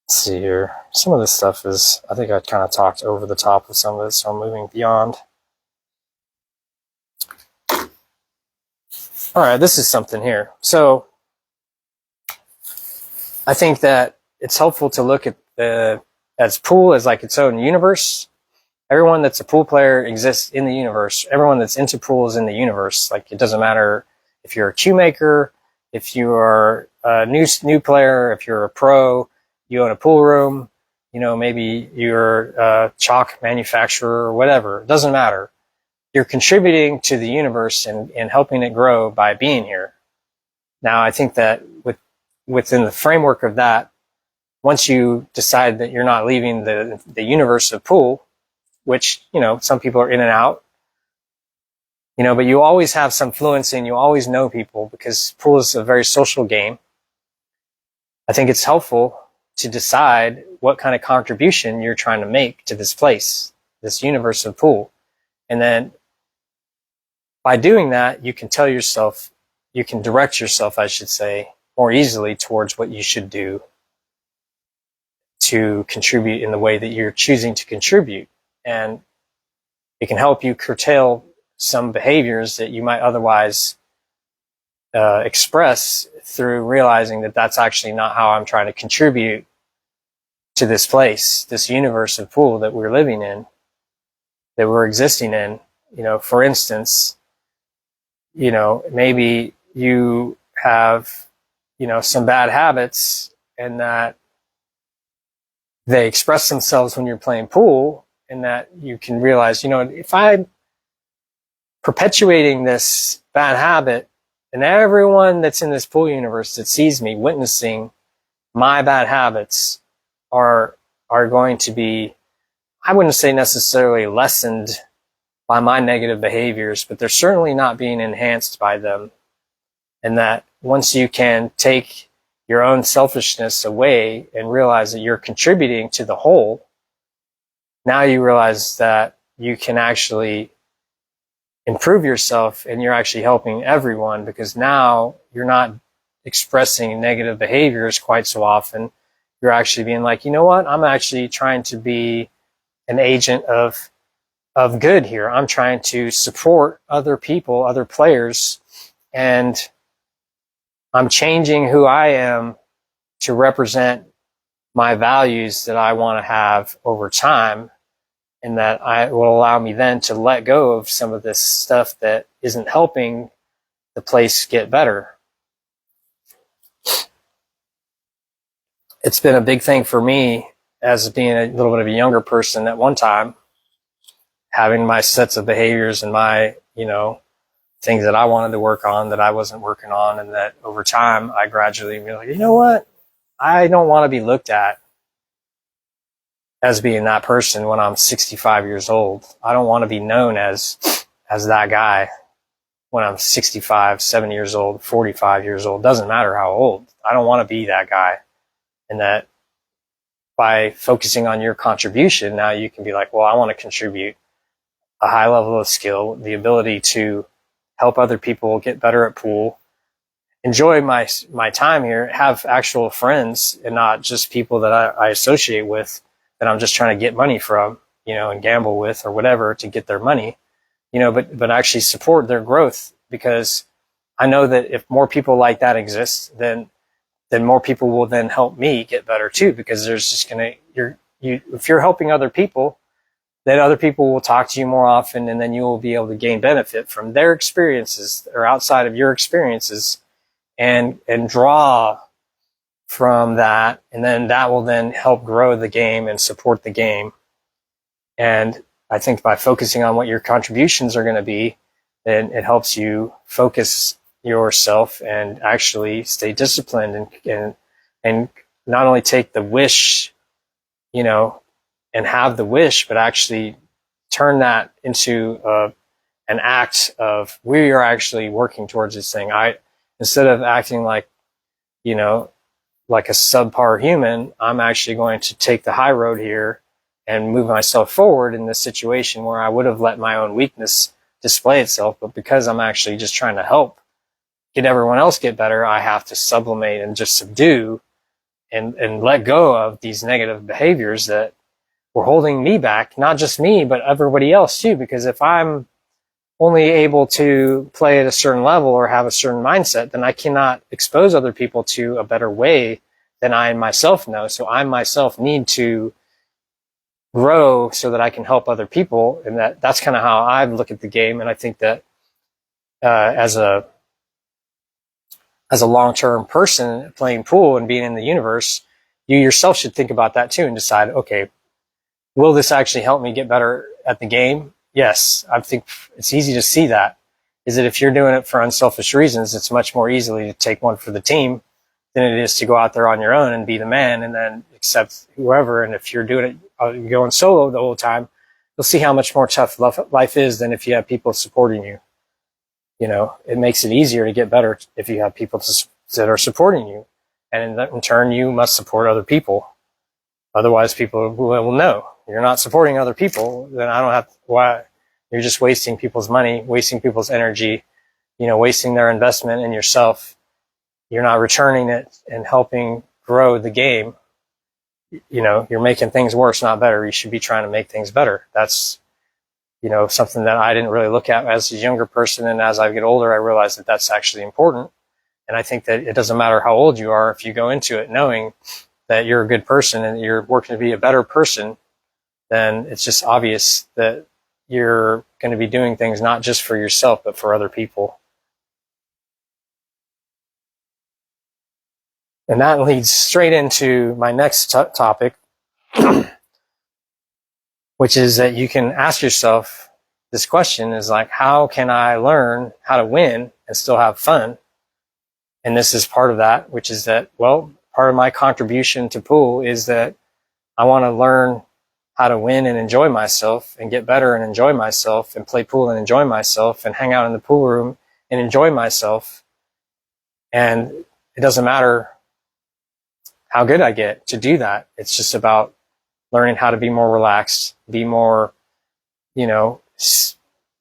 Let's see here. Some of this stuff is, I think I kind of talked over the top of some of it, so I'm moving beyond. All right, this is something here. So I think that it's helpful to look at as pool as like its own universe. Everyone that's a pool player exists in the universe. Everyone that's into pool is in the universe. Like, it doesn't matter if you're a cue maker, if you are a new player, if you're a pro, you own a pool room, maybe you're a chalk manufacturer or whatever. It doesn't matter. You're contributing to the universe and helping it grow by being here. Now, I think that within the framework of that, once you decide that you're not leaving the universe of pool, which, some people are in and out, but you always have some fluency and you always know people, because pool is a very social game. I think it's helpful to decide what kind of contribution you're trying to make to this place, this universe of pool. And then by doing that, you can direct yourself, I should say, more easily towards what you should do to contribute in the way that you're choosing to contribute. And it can help you curtail some behaviors that you might otherwise express, through realizing that that's actually not how I'm trying to contribute to this place, this universe of pool that we're living in, that we're existing in. For instance, maybe you have, some bad habits, and that they express themselves when you're playing pool, and that you can realize, if I'm perpetuating this bad habit, and everyone that's in this pool universe that sees me witnessing my bad habits are are going to be, I wouldn't say necessarily lessened by my negative behaviors, but they're certainly not being enhanced by them. And that once you can take your own selfishness away and realize that you're contributing to the whole, now you realize that you can actually improve yourself and you're actually helping everyone, because now you're not expressing negative behaviors quite so often. You're actually being like, you know what? I'm actually trying to be an agent of good here. I'm trying to support other people, other players, and I'm changing who I am to represent my values that I want to have over time, and that I will allow me then to let go of some of this stuff that isn't helping the place get better. It's been a big thing for me as being a little bit of a younger person at one time, having my sets of behaviors and my, things that I wanted to work on that I wasn't working on, and that over time I gradually be like, you know what? I don't want to be looked at as being that person when I'm 65 years old. I don't want to be known as that guy when I'm 65, 70 years old, 45 years old. Doesn't matter how old. I don't want to be that guy. And that by focusing on your contribution, now you can be like, well, I want to contribute a high level of skill, the ability to help other people get better at pool, enjoy my time here, have actual friends and not just people that I associate with that I'm just trying to get money from, and gamble with or whatever to get their money, but actually support their growth, because I know that if more people like that exist, then more people will then help me get better too, because there's just if you're helping other people, then other people will talk to you more often, and then you will be able to gain benefit from their experiences or outside of your experiences, and draw from that, and then that will then help grow the game and support the game. And I think by focusing on what your contributions are going to be, then it helps you focus yourself and actually stay disciplined and not only take the wish, and have the wish, but actually turn that into an act of, we are actually working towards this thing. Instead of acting like, like a subpar human, I'm actually going to take the high road here and move myself forward in this situation where I would have let my own weakness display itself. But because I'm actually just trying to help get everyone else get better, I have to sublimate and just subdue and let go of these negative behaviors that were holding me back, not just me, but everybody else too. Because if I'm only able to play at a certain level or have a certain mindset, then I cannot expose other people to a better way than I myself know. So I myself need to grow so that I can help other people. And that's kind of how I look at the game. And I think that as a long-term person playing pool and being in the universe, you yourself should think about that too and decide, okay, will this actually help me get better at the game? Yes, I think it's easy to see that. Is that if you're doing it for unselfish reasons, it's much more easily to take one for the team than it is to go out there on your own and be the man and then accept whoever. And if you're doing it, going solo the whole time, you'll see how much more tough life is than if you have people supporting you. It makes it easier to get better if you have people that are supporting you. And in turn, you must support other people. Otherwise, people will know you're not supporting other people. Then I don't have why. You're just wasting people's money, wasting people's energy, wasting their investment in yourself. You're not returning it and helping grow the game. You're making things worse, not better. You should be trying to make things better. That's, something that I didn't really look at as a younger person. And as I get older, I realize that that's actually important. And I think that it doesn't matter how old you are, if you go into it knowing that you're a good person and you're working to be a better person, then it's just obvious that you're going to be doing things not just for yourself, but for other people. And that leads straight into my next topic, which is that you can ask yourself this question is like, how can I learn how to win and still have fun? And this is part of that, which is that, well, part of my contribution to pool is that I want to learn how to win and enjoy myself and get better and enjoy myself and play pool and enjoy myself and hang out in the pool room and enjoy myself. And it doesn't matter how good I get to do that. It's just about learning how to be more relaxed, be more,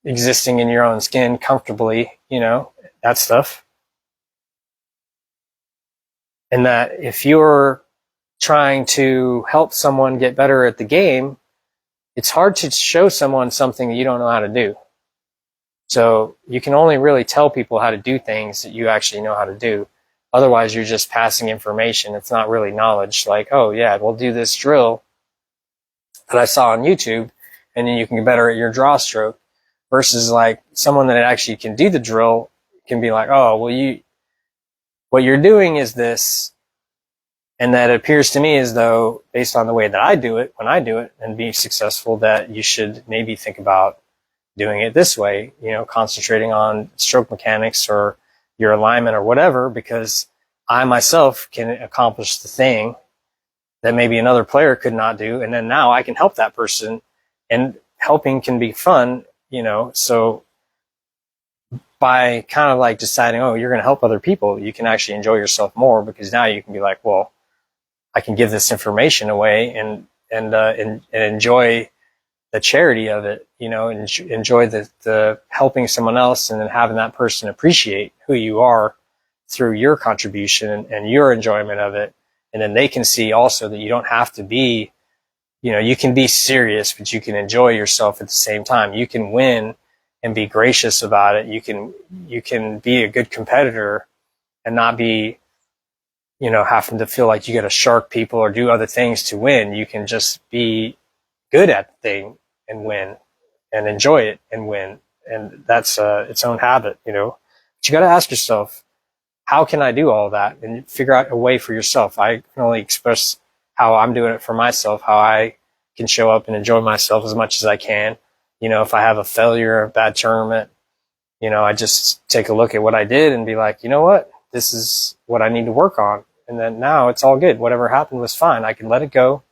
existing in your own skin comfortably, that stuff. And that if you're trying to help someone get better at the game, it's hard to show someone something that you don't know how to do. So you can only really tell people how to do things that you actually know how to do. Otherwise, you're just passing information. It's not really knowledge. Like, oh yeah, we'll do this drill that I saw on YouTube, and then you can get better at your draw stroke. Versus like someone that actually can do the drill can be like, oh, well, what you're doing is this. And that it appears to me as though, based on the way that I do it, when I do it and be successful, that you should maybe think about doing it this way, concentrating on stroke mechanics or your alignment or whatever, because I myself can accomplish the thing that maybe another player could not do. And then now I can help that person, and helping can be fun, so by kind of like deciding, oh, you're going to help other people, you can actually enjoy yourself more, because now you can be like, well, I can give this information away and enjoy the charity of it, enjoy the helping someone else, and then having that person appreciate who you are through your contribution and your enjoyment of it. And then they can see also that you don't have to be, you can be serious, but you can enjoy yourself at the same time. You can win and be gracious about it. You can be a good competitor and not be, having to feel like you got to shark people or do other things to win. You can just be good at the thing and win, and enjoy it and win. And that's its own habit, But you got to ask yourself, how can I do all that? And figure out a way for yourself. I can only express how I'm doing it for myself, how I can show up and enjoy myself as much as I can. If I have a failure, a bad tournament, I just take a look at what I did and be like, you know what? This is what I need to work on. And then now it's all good. Whatever happened was fine. I can let it go.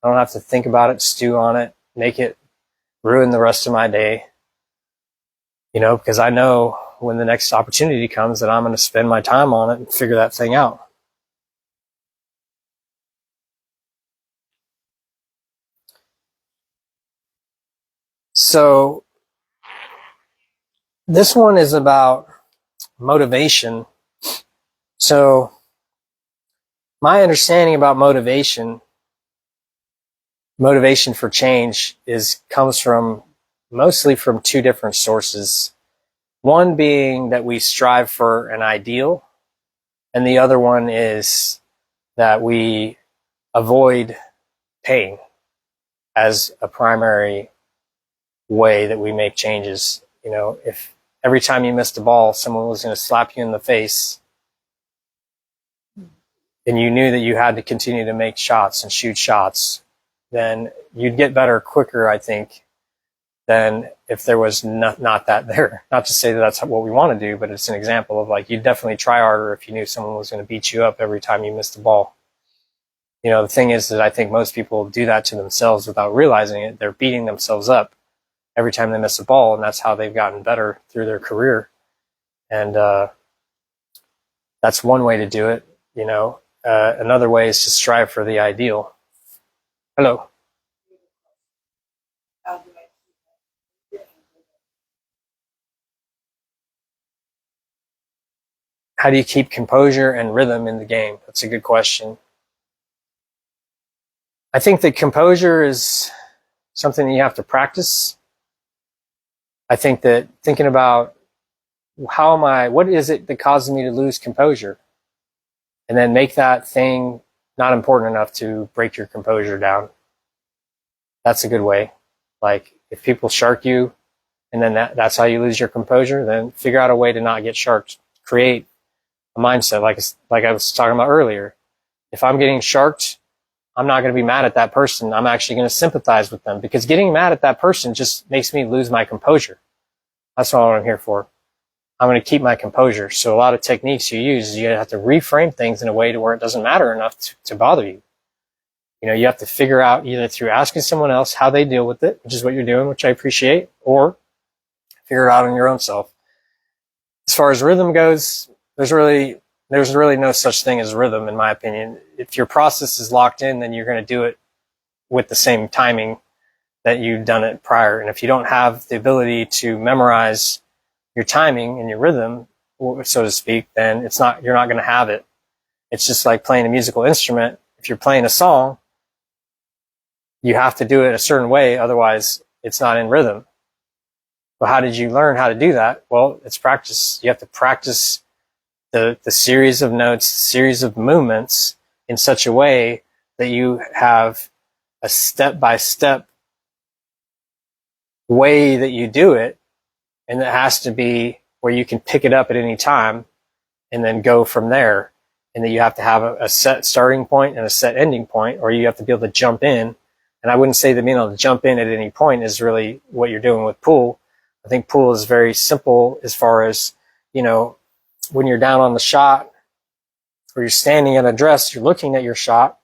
I don't have to think about it, stew on it, make it ruin the rest of my day. Because I know when the next opportunity comes that I'm going to spend my time on it and figure that thing out. So this one is about motivation. So my understanding about motivation for change comes from mostly from two different sources. One being that we strive for an ideal, and the other one is that we avoid pain as a primary way that we make changes. If every time you missed a ball, someone was going to slap you in the face, and you knew that you had to continue to make shots and shoot shots, then you'd get better quicker, I think, than if there was not that there. Not to say that that's what we want to do, but it's an example of like, you'd definitely try harder if you knew someone was going to beat you up every time you missed a ball. The thing is that I think most people do that to themselves without realizing it. They're beating themselves up every time they miss a ball, and that's how they've gotten better through their career. And that's one way to do it. Another way is to strive for the ideal. Hello. How do you keep composure and rhythm in the game? That's a good question. I think that composure is something that you have to practice. I think that thinking about what is it that causes me to lose composure? And then make that thing not important enough to break your composure down. That's a good way. Like, if people shark you and then that's how you lose your composure, then figure out a way to not get sharked. Create a mindset like I was talking about earlier. If I'm getting sharked, I'm not going to be mad at that person. I'm actually going to sympathize with them, because getting mad at that person just makes me lose my composure. That's what I'm here for. I'm going to keep my composure. So a lot of techniques you use, you have to reframe things in a way to where it doesn't matter enough to bother you. You have to figure out either through asking someone else how they deal with it, which is what you're doing, which I appreciate, or figure it out on your own self. As far as rhythm goes, there's really no such thing as rhythm, in my opinion. If your process is locked in, then you're going to do it with the same timing that you've done it prior. And if you don't have the ability to memorize your timing and your rhythm, so to speak, then you're not going to have it. It's just like playing a musical instrument. If you're playing a song, you have to do it a certain way, otherwise it's not in rhythm. Well, how did you learn how to do that? Well, it's practice. You have to practice the series of notes, series of movements in such a way that you have a step-by-step way that you do it, and it has to be where you can pick it up at any time and then go from there. And that you have to have a set starting point and a set ending point, or you have to be able to jump in. And I wouldn't say that being able to jump in at any point is really what you're doing with pool. I think pool is very simple as far as, when you're down on the shot or you're standing at address, you're looking at your shot,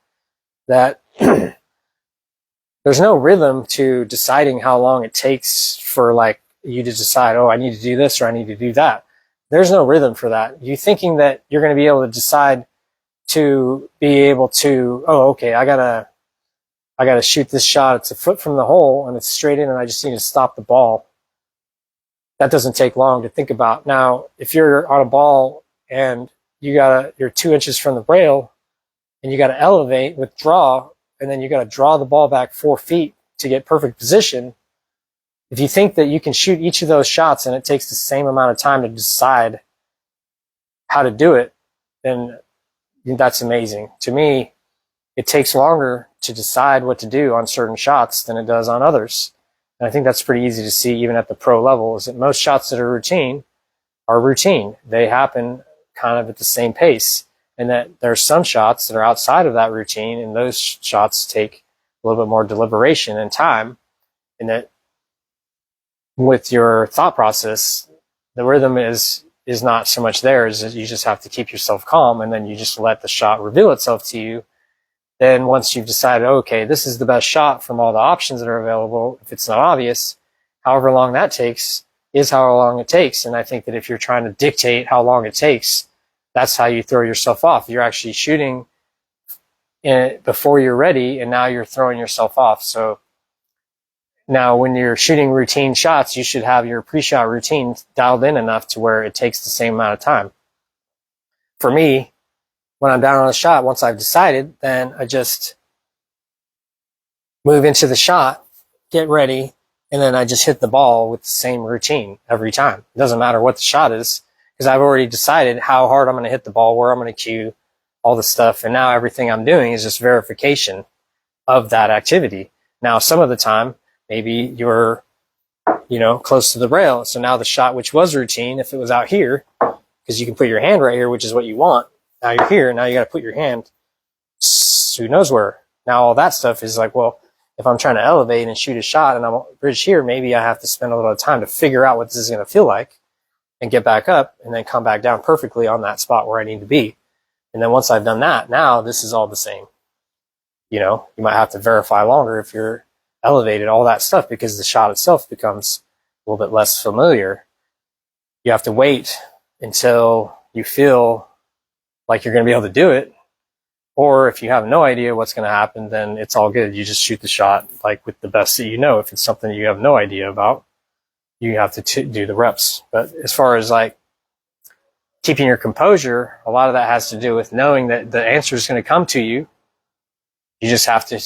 that there's no rhythm to deciding how long it takes for you to decide, oh, I need to do this or I need to do that. There's no rhythm for that. You thinking that you're going to be able to decide to be able to, oh, okay, I gotta shoot this shot. It's a foot from the hole and it's straight in and I just need to stop the ball. That doesn't take long to think about. Now, if you're on a ball and you're 2 inches from the rail and you got to elevate, withdraw, and then you got to draw the ball back 4 feet to get perfect position. If you think that you can shoot each of those shots and it takes the same amount of time to decide how to do it, then that's amazing. To me, it takes longer to decide what to do on certain shots than it does on others. And I think that's pretty easy to see even at the pro level, is that most shots that are routine. They happen kind of at the same pace. And that there are some shots that are outside of that routine, and those shots take a little bit more deliberation and time. And that with your thought process, the rhythm is not so much there, as that you just have to keep yourself calm, and then you just let the shot reveal itself to you. Then once you've decided, okay, this is the best shot from all the options that are available, if it's not obvious, however long that takes is how long it takes. And I think that if you're trying to dictate how long it takes, that's how you throw yourself off. You're actually shooting it before you're ready, and now you're throwing yourself off. So now when you're shooting routine shots, you should have your pre-shot routine dialed in enough to where it takes the same amount of time. For me, when I'm down on a shot, once I've decided, then I just move into the shot, get ready, and then I just hit the ball with the same routine every time. It doesn't matter what the shot is, because I've already decided how hard I'm going to hit the ball, where I'm going to cue, all the stuff. And now everything I'm doing is just verification of that activity. Now, some of the time, maybe you're, close to the rail. So now the shot, which was routine, if it was out here, because you can put your hand right here, which is what you want. Now you're here. Now you got to put your hand who knows where. Now all that stuff is like, well, if I'm trying to elevate and shoot a shot and I'm on bridge here, maybe I have to spend a little time to figure out what this is going to feel like and get back up and then come back down perfectly on that spot where I need to be. And then once I've done that, now this is all the same. You might have to verify longer if you're elevated, all that stuff, because the shot itself becomes a little bit less familiar. You have to wait until you feel like you're going to be able to do it. Or if you have no idea what's going to happen, then it's all good. You just shoot the shot with the best that you know. If it's something you have no idea about, you have to do the reps. But as far as keeping your composure, a lot of that has to do with knowing that the answer is going to come to you. You just have to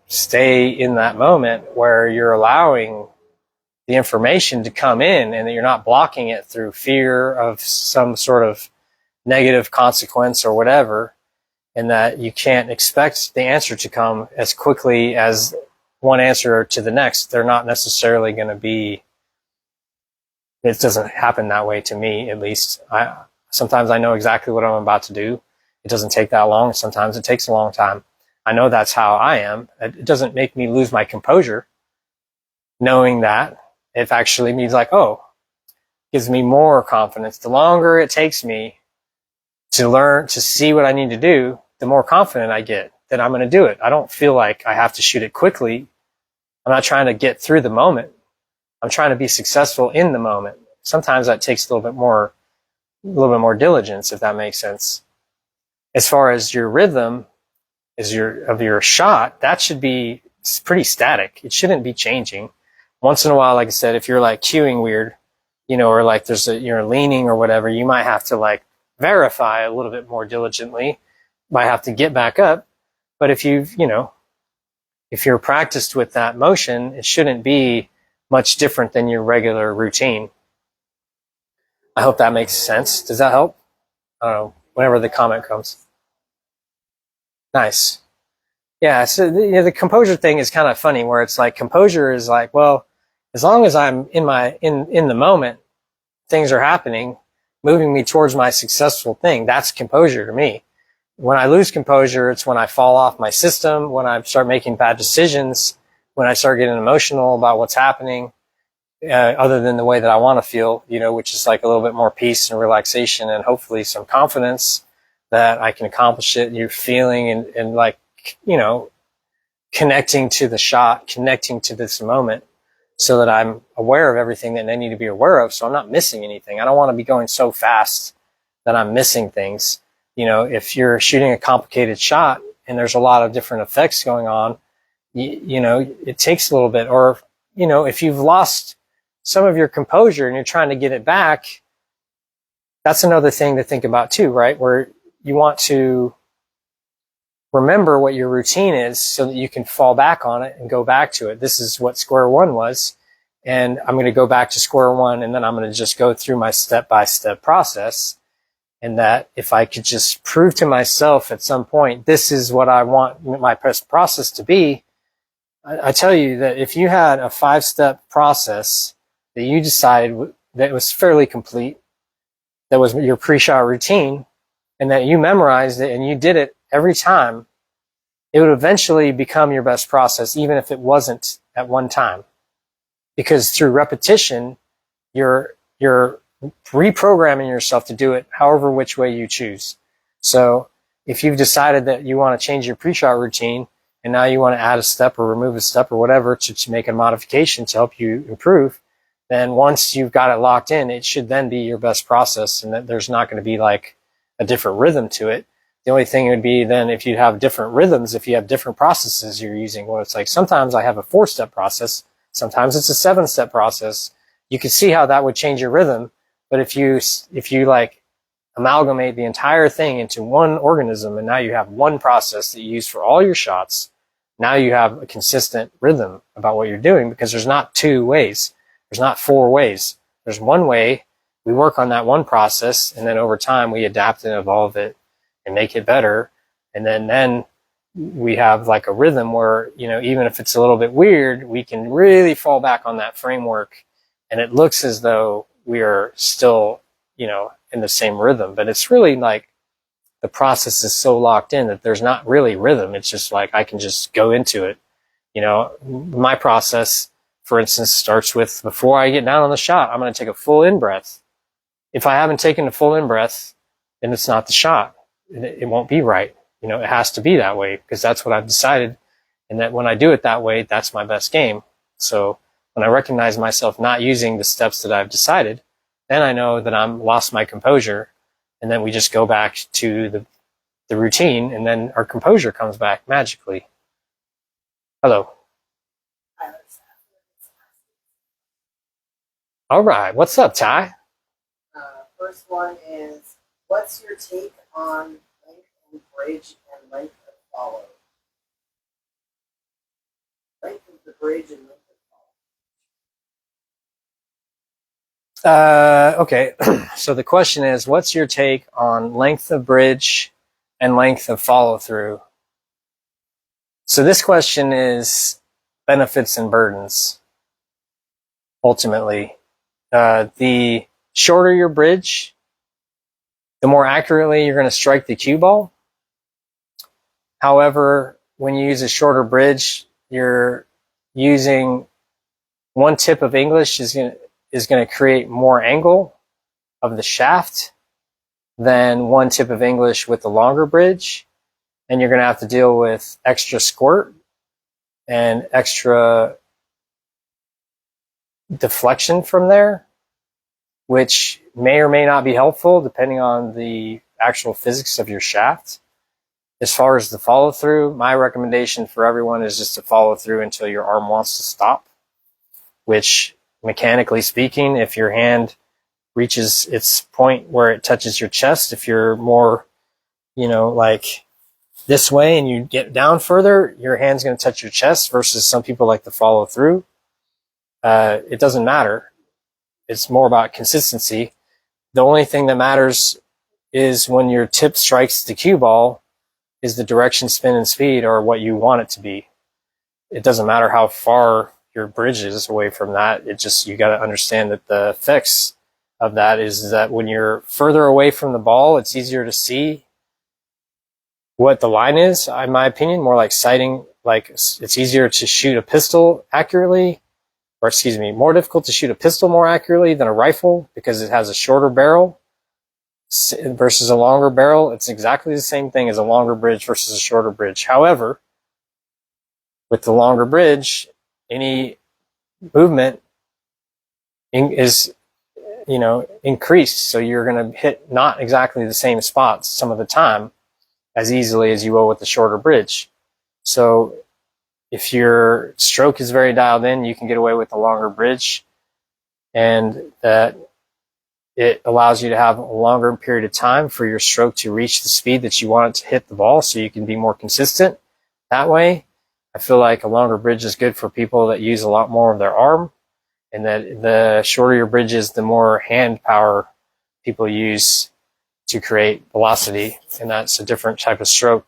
stay in that moment where you're allowing the information to come in, and that you're not blocking it through fear of some sort of negative consequence or whatever, and that you can't expect the answer to come as quickly as one answer to the next. They're not necessarily going to be, it doesn't happen that way to me, at least. Sometimes I know exactly what I'm about to do. It doesn't take that long. Sometimes it takes a long time. I know that's how I am. It doesn't make me lose my composure. Knowing that, it actually means gives me more confidence. The longer it takes me to learn, to see what I need to do, the more confident I get then I'm going to do it. I don't feel like I have to shoot it quickly. I'm not trying to get through the moment. I'm trying to be successful in the moment. Sometimes that takes a little bit more diligence, if that makes sense. As far as your rhythm of your shot, that should be pretty static. It shouldn't be changing. Once in a while, like I said, if you're like cueing weird, or like you're leaning or whatever, you might have to like verify a little bit more diligently. Might have to get back up. But if if you're practiced with that motion, it shouldn't be much different than your regular routine. I hope that makes sense. Does that help? I don't know, whenever the comment comes. Nice. Yeah, so the composure thing is kind of funny, where it's like composure is like, well, as long as I'm in the moment, things are happening, moving me towards my successful thing. That's composure to me. When I lose composure, it's when I fall off my system, when I start making bad decisions, when I start getting emotional about what's happening, other than the way that I want to feel, which is like a little bit more peace and relaxation and hopefully some confidence that I can accomplish it. You're feeling and like, connecting to the shot, connecting to this moment so that I'm aware of everything that I need to be aware of. So I'm not missing anything. I don't want to be going so fast that I'm missing things. If you're shooting a complicated shot and there's a lot of different effects going on, it takes a little bit. Or, if you've lost some of your composure and you're trying to get it back, that's another thing to think about too, right? Where you want to remember what your routine is so that you can fall back on it and go back to it. This is what square one was. And I'm going to go back to square one, and then I'm going to just go through my step-by-step process. And that if I could just prove to myself at some point, this is what I want my process to be. I tell you that if you had a 5-step process that you decided that was fairly complete, that was your pre-shot routine, and that you memorized it and you did it every time, it would eventually become your best process, even if it wasn't at one time. Because through repetition, you're reprogramming yourself to do it however which way you choose. So if you've decided that you want to change your pre-shot routine and now you want to add a step or remove a step or whatever to make a modification to help you improve, then once you've got it locked in, it should then be your best process, and that there's not going to be like a different rhythm to it. The only thing would be then if you have different rhythms, if you have different processes you're using. Well, it's like sometimes I have a 4-step process, sometimes it's a 7-step process. You can see how that would change your rhythm. But if you like amalgamate the entire thing into one organism, and now you have one process that you use for all your shots, now you have a consistent rhythm about what you're doing, because there's not 2 ways. There's not 4 ways. There's one way. We work on that one process, and then over time we adapt and evolve it and make it better. And then we have like a rhythm where, even if it's a little bit weird, we can really fall back on that framework, and it looks as though we are still, in the same rhythm. But it's really like the process is so locked in that there's not really rhythm. It's just like I can just go into it. My process, for instance, starts with, before I get down on the shot, I'm going to take a full in-breath. If I haven't taken a full in-breath, then it's not the shot. It won't be right. It has to be that way, because that's what I've decided. And that when I do it that way, that's my best game. So when I recognize myself not using the steps that I've decided, then I know that I'm lost my composure. And then we just go back to the routine, and then our composure comes back magically. Hello. All right. What's up, Ty? First one is, what's your take on length and bridge and length of follow? Length of the bridge and length of follow. Okay. So the question is, what's your take on length of bridge and length of follow through? So this question is benefits and burdens, ultimately. The shorter your bridge, the more accurately you're going to strike the cue ball. However, when you use a shorter bridge, you're using one tip of English is going to create more angle of the shaft than one tip of English with the longer bridge. and you're going to have to deal with extra squirt and extra deflection from there, which may or may not be helpful depending on the actual physics of your shaft. As far as the follow through, my recommendation for everyone is just to follow through until your arm wants to stop, which mechanically speaking, if your hand reaches its point where it touches your chest, if you're more, like this way and you get down further, your hand's going to touch your chest, versus some people like to follow through. It doesn't matter. It's more about consistency. The only thing that matters is when your tip strikes the cue ball, is the direction, spin, and speed are what you want it to be. It doesn't matter how far your bridge is away from that. You got to understand that the effects of that is that when you're further away from the ball, it's easier to see what the line is, in my opinion, more like sighting. Like, it's easier to shoot a pistol accurately, more difficult to shoot a pistol more accurately than a rifle, because it has a shorter barrel versus a longer barrel. It's exactly the same thing as a longer bridge versus a shorter bridge. However, with the longer bridge, any movement is, increased. So you're going to hit not exactly the same spots some of the time as easily as you will with the shorter bridge. So if your stroke is very dialed in, you can get away with the longer bridge, and that it allows you to have a longer period of time for your stroke to reach the speed that you want it to hit the ball, so you can be more consistent that way. I feel like a longer bridge is good for people that use a lot more of their arm, and that the shorter your bridge is, the more hand power people use to create velocity, and that's a different type of stroke.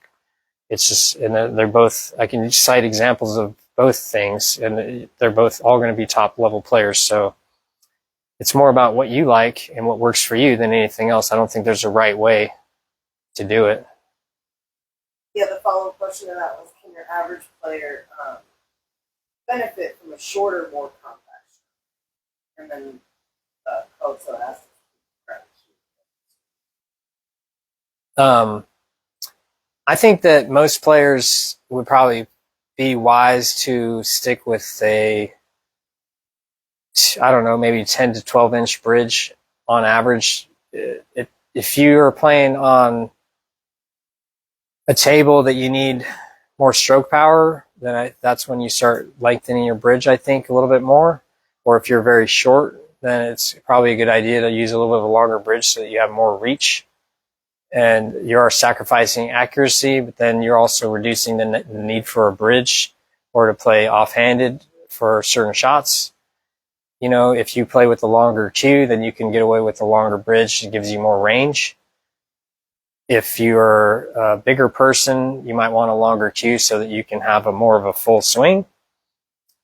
It's just, and they're both, I can cite examples of both things, and they're both all going to be top level players. So it's more about what you like and what works for you than anything else. I don't think there's a right way to do it. Yeah, the follow-up question to that was, can your average player benefit from a shorter, more compact stroke? And then also asked. I think that most players would probably be wise to stick with maybe 10 to 12 inch bridge on average. If you are playing on a table that you need more stroke power, then that's when you start lengthening your bridge, I think, a little bit more. Or if you're very short, then it's probably a good idea to use a little bit of a longer bridge so that you have more reach. And you are sacrificing accuracy, but then you're also reducing the need for a bridge or to play offhanded for certain shots. If you play with the longer cue, then you can get away with the longer bridge. It gives you more range. If you're a bigger person, you might want a longer cue so that you can have more of a full swing.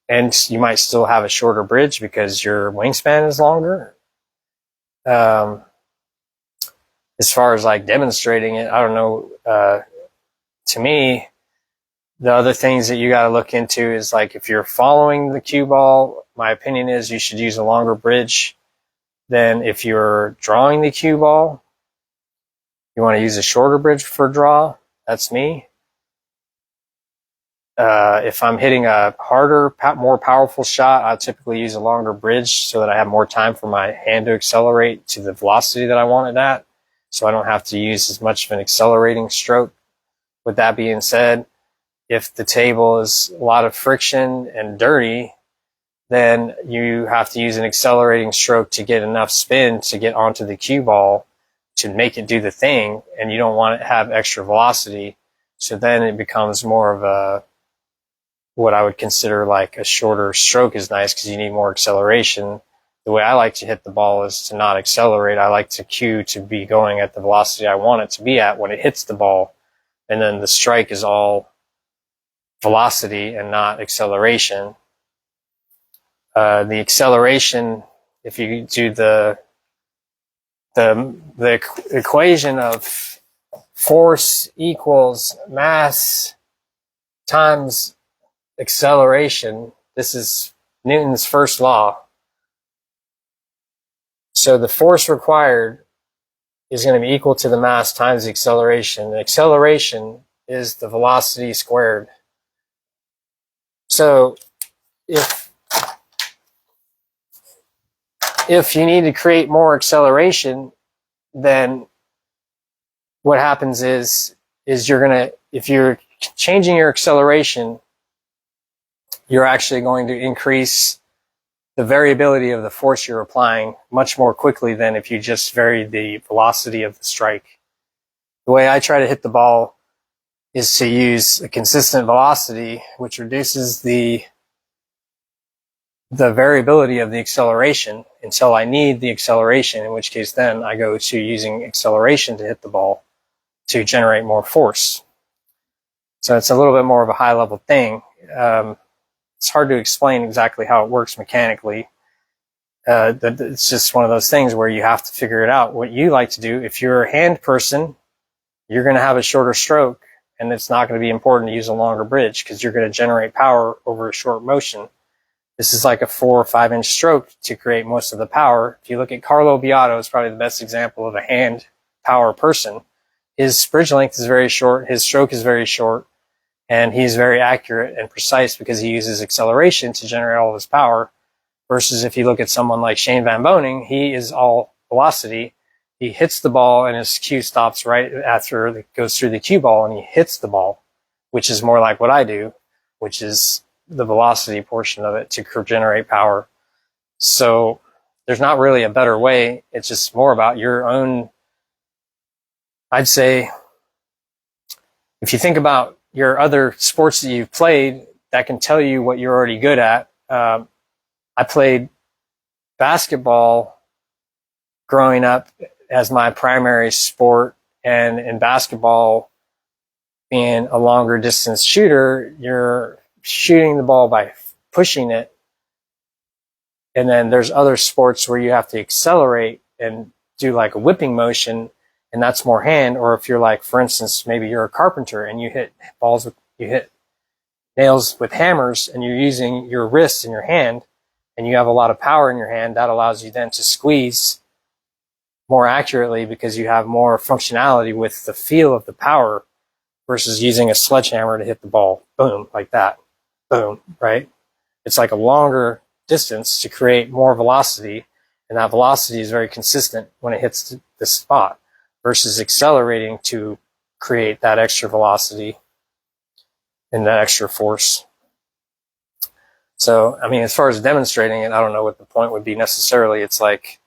And you might still have a shorter bridge because your wingspan is longer. As far as like demonstrating it, I don't know. To me, the other things that you got to look into is, like, if you're following the cue ball, my opinion is you should use a longer bridge than if you're drawing the cue ball. You want to use a shorter bridge for draw. That's me. If I'm hitting a harder, more powerful shot, I typically use a longer bridge so that I have more time for my hand to accelerate to the velocity that I want it at, so I don't have to use as much of an accelerating stroke. With that being said, if the table is a lot of friction and dirty, then you have to use an accelerating stroke to get enough spin to get onto the cue ball to make it do the thing, and you don't want it to have extra velocity. So then it becomes more of what I would consider like a shorter stroke is nice, because you need more acceleration. The way I like to hit the ball is to not accelerate. I like to cue to be going at the velocity I want it to be at when it hits the ball. And then the strike is all velocity and not acceleration. The acceleration, if you do the equation of force equals mass times acceleration, this is Newton's first law. So the force required is going to be equal to the mass times the acceleration. The acceleration is the velocity squared. So if you need to create more acceleration, then what happens is if you're changing your acceleration, you're actually going to increase the variability of the force you're applying much more quickly than if you just varied the velocity of the strike. The way I try to hit the ball is to use a consistent velocity, which reduces the variability of the acceleration until I need the acceleration, in which case then I go to using acceleration to hit the ball to generate more force. So it's a little bit more of a high level thing. It's hard to explain exactly how it works mechanically. It's just one of those things where you have to figure it out. What you like to do, if you're a hand person, you're going to have a shorter stroke, and it's not going to be important to use a longer bridge because you're going to generate power over a short motion. This is like a 4 or 5 inch stroke to create most of the power. If you look at Carlo Beato, it's probably the best example of a hand power person. His bridge length is very short, his stroke is very short, and he's very accurate and precise because he uses acceleration to generate all of his power. Versus if you look at someone like Shane Van Boening, he is all velocity. He hits the ball and his cue stops right after it goes through the cue ball, and he hits the ball, which is more like what I do, which is the velocity portion of it to generate power. So there's not really a better way. It's just more about your own. I'd say if you think about your other sports that you've played, that can tell you what you're already good at. I played basketball growing up as my primary sport, and in basketball, being a longer distance shooter, you're shooting the ball by pushing it. And then there's other sports where you have to accelerate and do like a whipping motion, and that's more hand. Or if you're like, for instance, maybe you're a carpenter and you hit nails with hammers, and you're using your wrist and your hand, and you have a lot of power in your hand, that allows you then to squeeze more accurately because you have more functionality with the feel of the power versus using a sledgehammer to hit the ball. Boom, like that. Boom, right? It's like a longer distance to create more velocity, and that velocity is very consistent when it hits the spot versus accelerating to create that extra velocity and that extra force. So, I mean, as far as demonstrating it, I don't know what the point would be necessarily. It's like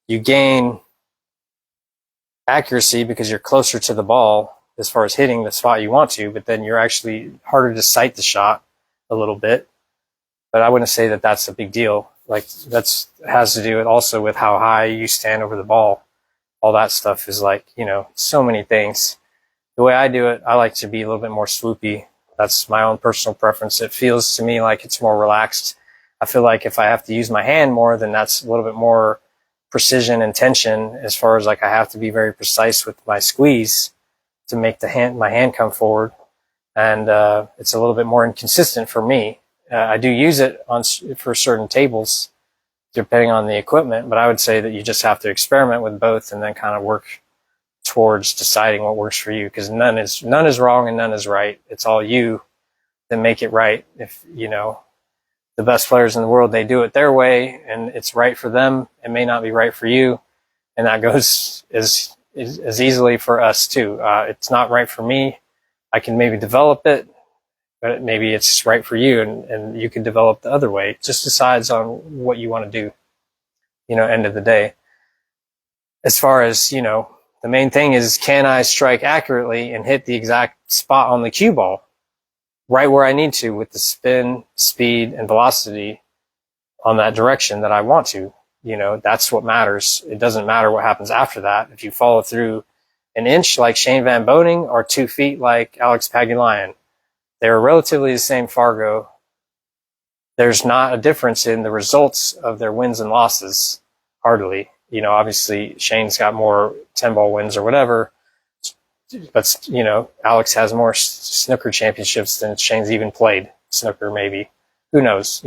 you gain accuracy because you're closer to the ball as far as hitting the spot you want to, but then you're actually harder to sight the shot a little bit. But I wouldn't say that that's a big deal. Like, that's has to do also with how high you stand over the ball. All that stuff is like, so many things. The way I do it, I like to be a little bit more swoopy. That's my own personal preference. It feels to me like it's more relaxed. I feel like if I have to use my hand more, then that's a little bit more precision and tension, as far as like I have to be very precise with my squeeze to make my hand come forward. And it's a little bit more inconsistent for me. I do use it for certain tables, depending on the equipment, but I would say that you just have to experiment with both and then kind of work towards deciding what works for you, because none is wrong and none is right. It's all you that make it right. If the best players in the world, they do it their way and it's right for them, it may not be right for you, and that goes as easily for us too. It's not right for me. I can maybe develop it, but maybe it's right for you, and you can develop the other way. It just decides on what you want to do, end of the day. As far as, the main thing is, can I strike accurately and hit the exact spot on the cue ball right where I need to with the spin, speed, and velocity on that direction that I want to? That's what matters. It doesn't matter what happens after that. If you follow through an inch like Shane Van Boening or 2 feet like Alex Pagulayan, they're relatively the same Fargo. There's not a difference in the results of their wins and losses, hardly. Obviously Shane's got more 10-ball wins or whatever, but, Alex has more snooker championships than Shane's even played snooker, maybe. Who knows,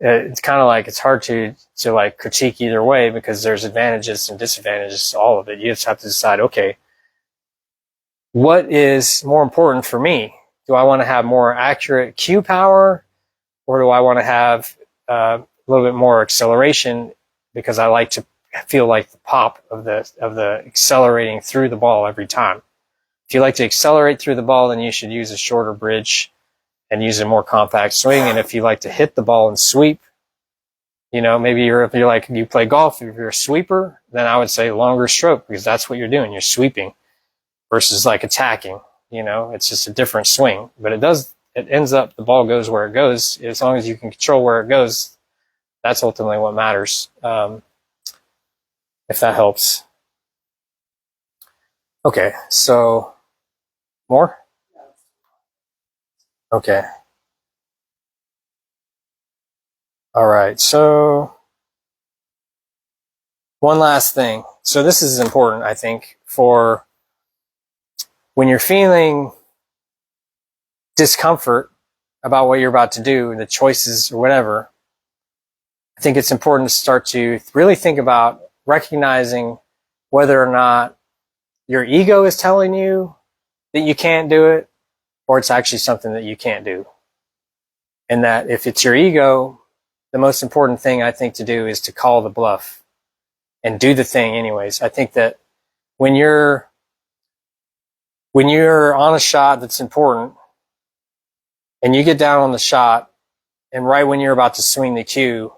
It's kind of like, it's hard to like critique either way, because there's advantages and disadvantages to all of it. You just have to decide, okay, what is more important for me? Do I want to have more accurate cue power, or do I want to have a little bit more acceleration because I like to feel like the pop of the accelerating through the ball every time? If you like to accelerate through the ball, then you should use a shorter bridge and use a more compact swing. And if you like to hit the ball and sweep, maybe if you're like, you play golf, if you're a sweeper, then I would say longer stroke, because that's what you're doing. You're sweeping versus like attacking. It's just a different swing, but it ends up, the ball goes where it goes. As long as you can control where it goes, that's ultimately what matters. If that helps. Okay, so more? Okay. All right, so one last thing. So this is important, I think, for when you're feeling discomfort about what you're about to do, the choices or whatever. I think it's important to start to really think about recognizing whether or not your ego is telling you that you can't do it, or it's actually something that you can't do. And that if it's your ego, the most important thing I think to do is to call the bluff and do the thing anyways. I think that when you're on a shot that's important and you get down on the shot, and right when you're about to swing the cue,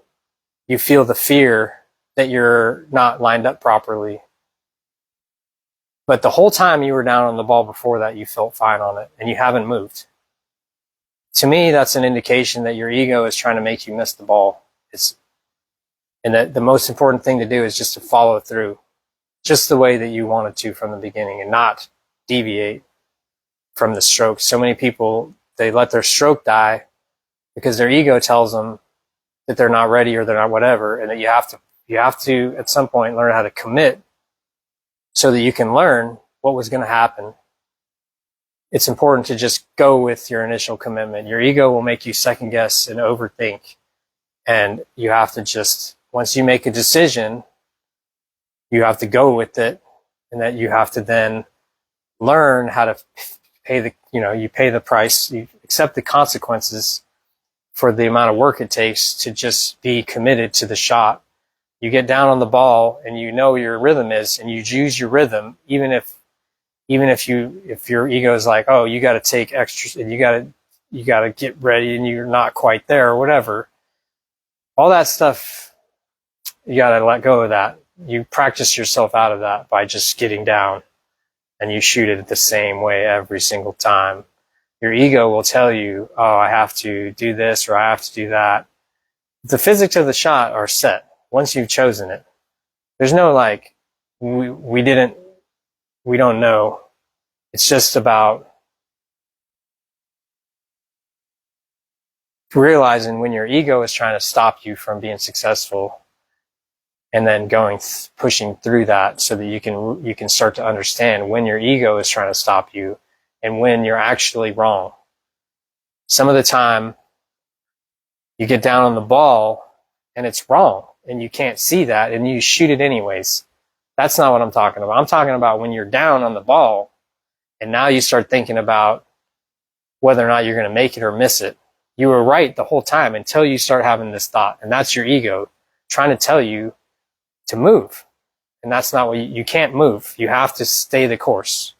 you feel the fear that you're not lined up properly. But the whole time you were down on the ball before that, you felt fine on it and you haven't moved. To me, that's an indication that your ego is trying to make you miss the ball. And that the most important thing to do is just to follow through just the way that you wanted to from the beginning and not deviate from the stroke. So many people, they let their stroke die because their ego tells them that they're not ready or they're not whatever, and that you have to at some point learn how to commit so that you can learn what was going to happen. It's important to just go with your initial commitment. Your ego will make you second guess and overthink. And you have to just, once you make a decision, you have to go with it, and that you have to then learn how to pay you pay the price, you accept the consequences for the amount of work it takes to just be committed to the shot. You get down on the ball and you know your rhythm is, and you use your rhythm, even if your ego is like, oh, you got to take extra, and you got to get ready, and you're not quite there or whatever. All that stuff, you got to let go of that. You practice yourself out of that by just getting down, and you shoot it the same way every single time. Your ego will tell you, oh, I have to do this or I have to do that. The physics of the shot are set once you've chosen it. There's no like, we don't know. It's just about realizing when your ego is trying to stop you from being successful, and then pushing through that so that you can start to understand when your ego is trying to stop you and when you're actually wrong. Some of the time you get down on the ball and it's wrong and you can't see that and you shoot it anyways. That's not what I'm talking about. I'm talking about when you're down on the ball and now you start thinking about whether or not you're going to make it or miss it. You were right the whole time until you start having this thought, and that's your ego trying to tell you to move. And that's not what you can't move. You have to stay the course.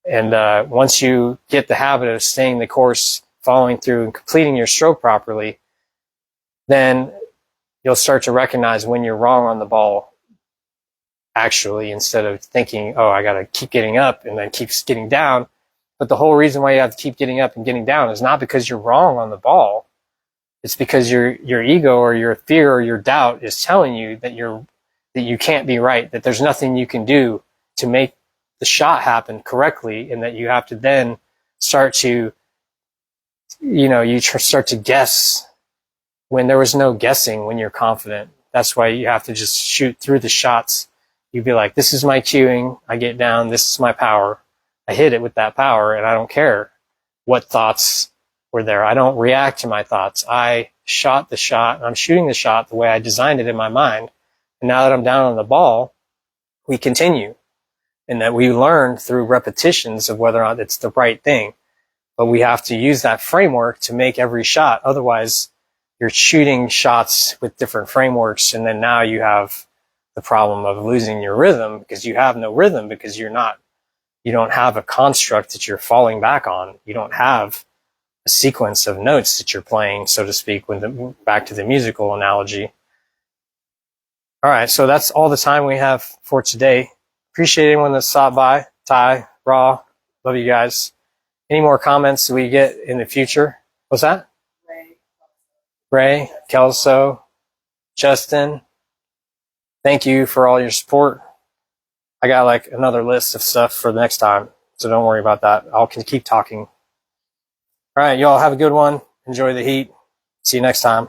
And once you get the habit of staying the course, following through and completing your stroke properly, then you'll start to recognize when you're wrong on the ball, actually, instead of thinking, oh, I got to keep getting up and then keep getting down. But the whole reason why you have to keep getting up and getting down is not because you're wrong on the ball. It's because your ego or your fear or your doubt is telling you that you can't be right, that there's nothing you can do to make the shot happen correctly, and that you have to then start to, start to guess when there was no guessing when you're confident. That's why you have to just shoot through the shots. You'd be like, this is my cueing. I get down. This is my power. I hit it with that power, and I don't care what thoughts were there. I don't react to my thoughts. I shot the shot, and I'm shooting the shot the way I designed it in my mind. And now that I'm down on the ball, we continue. and that we learn through repetitions of whether or not it's the right thing. But we have to use that framework to make every shot. Otherwise, you're shooting shots with different frameworks, and then now you have the problem of losing your rhythm because you have no rhythm, because you don't have a construct that you're falling back on. You don't have a sequence of notes that you're playing, so to speak, back to the musical analogy. All right, so that's all the time we have for today. Appreciate anyone that stopped by. Ty, Raw, love you guys. Any more comments that we get in the future? What's that? Ray, Kelso, Justin. Thank you for all your support. I got like another list of stuff for the next time, so don't worry about that. I'll keep talking. All right, y'all have a good one. Enjoy the heat. See you next time.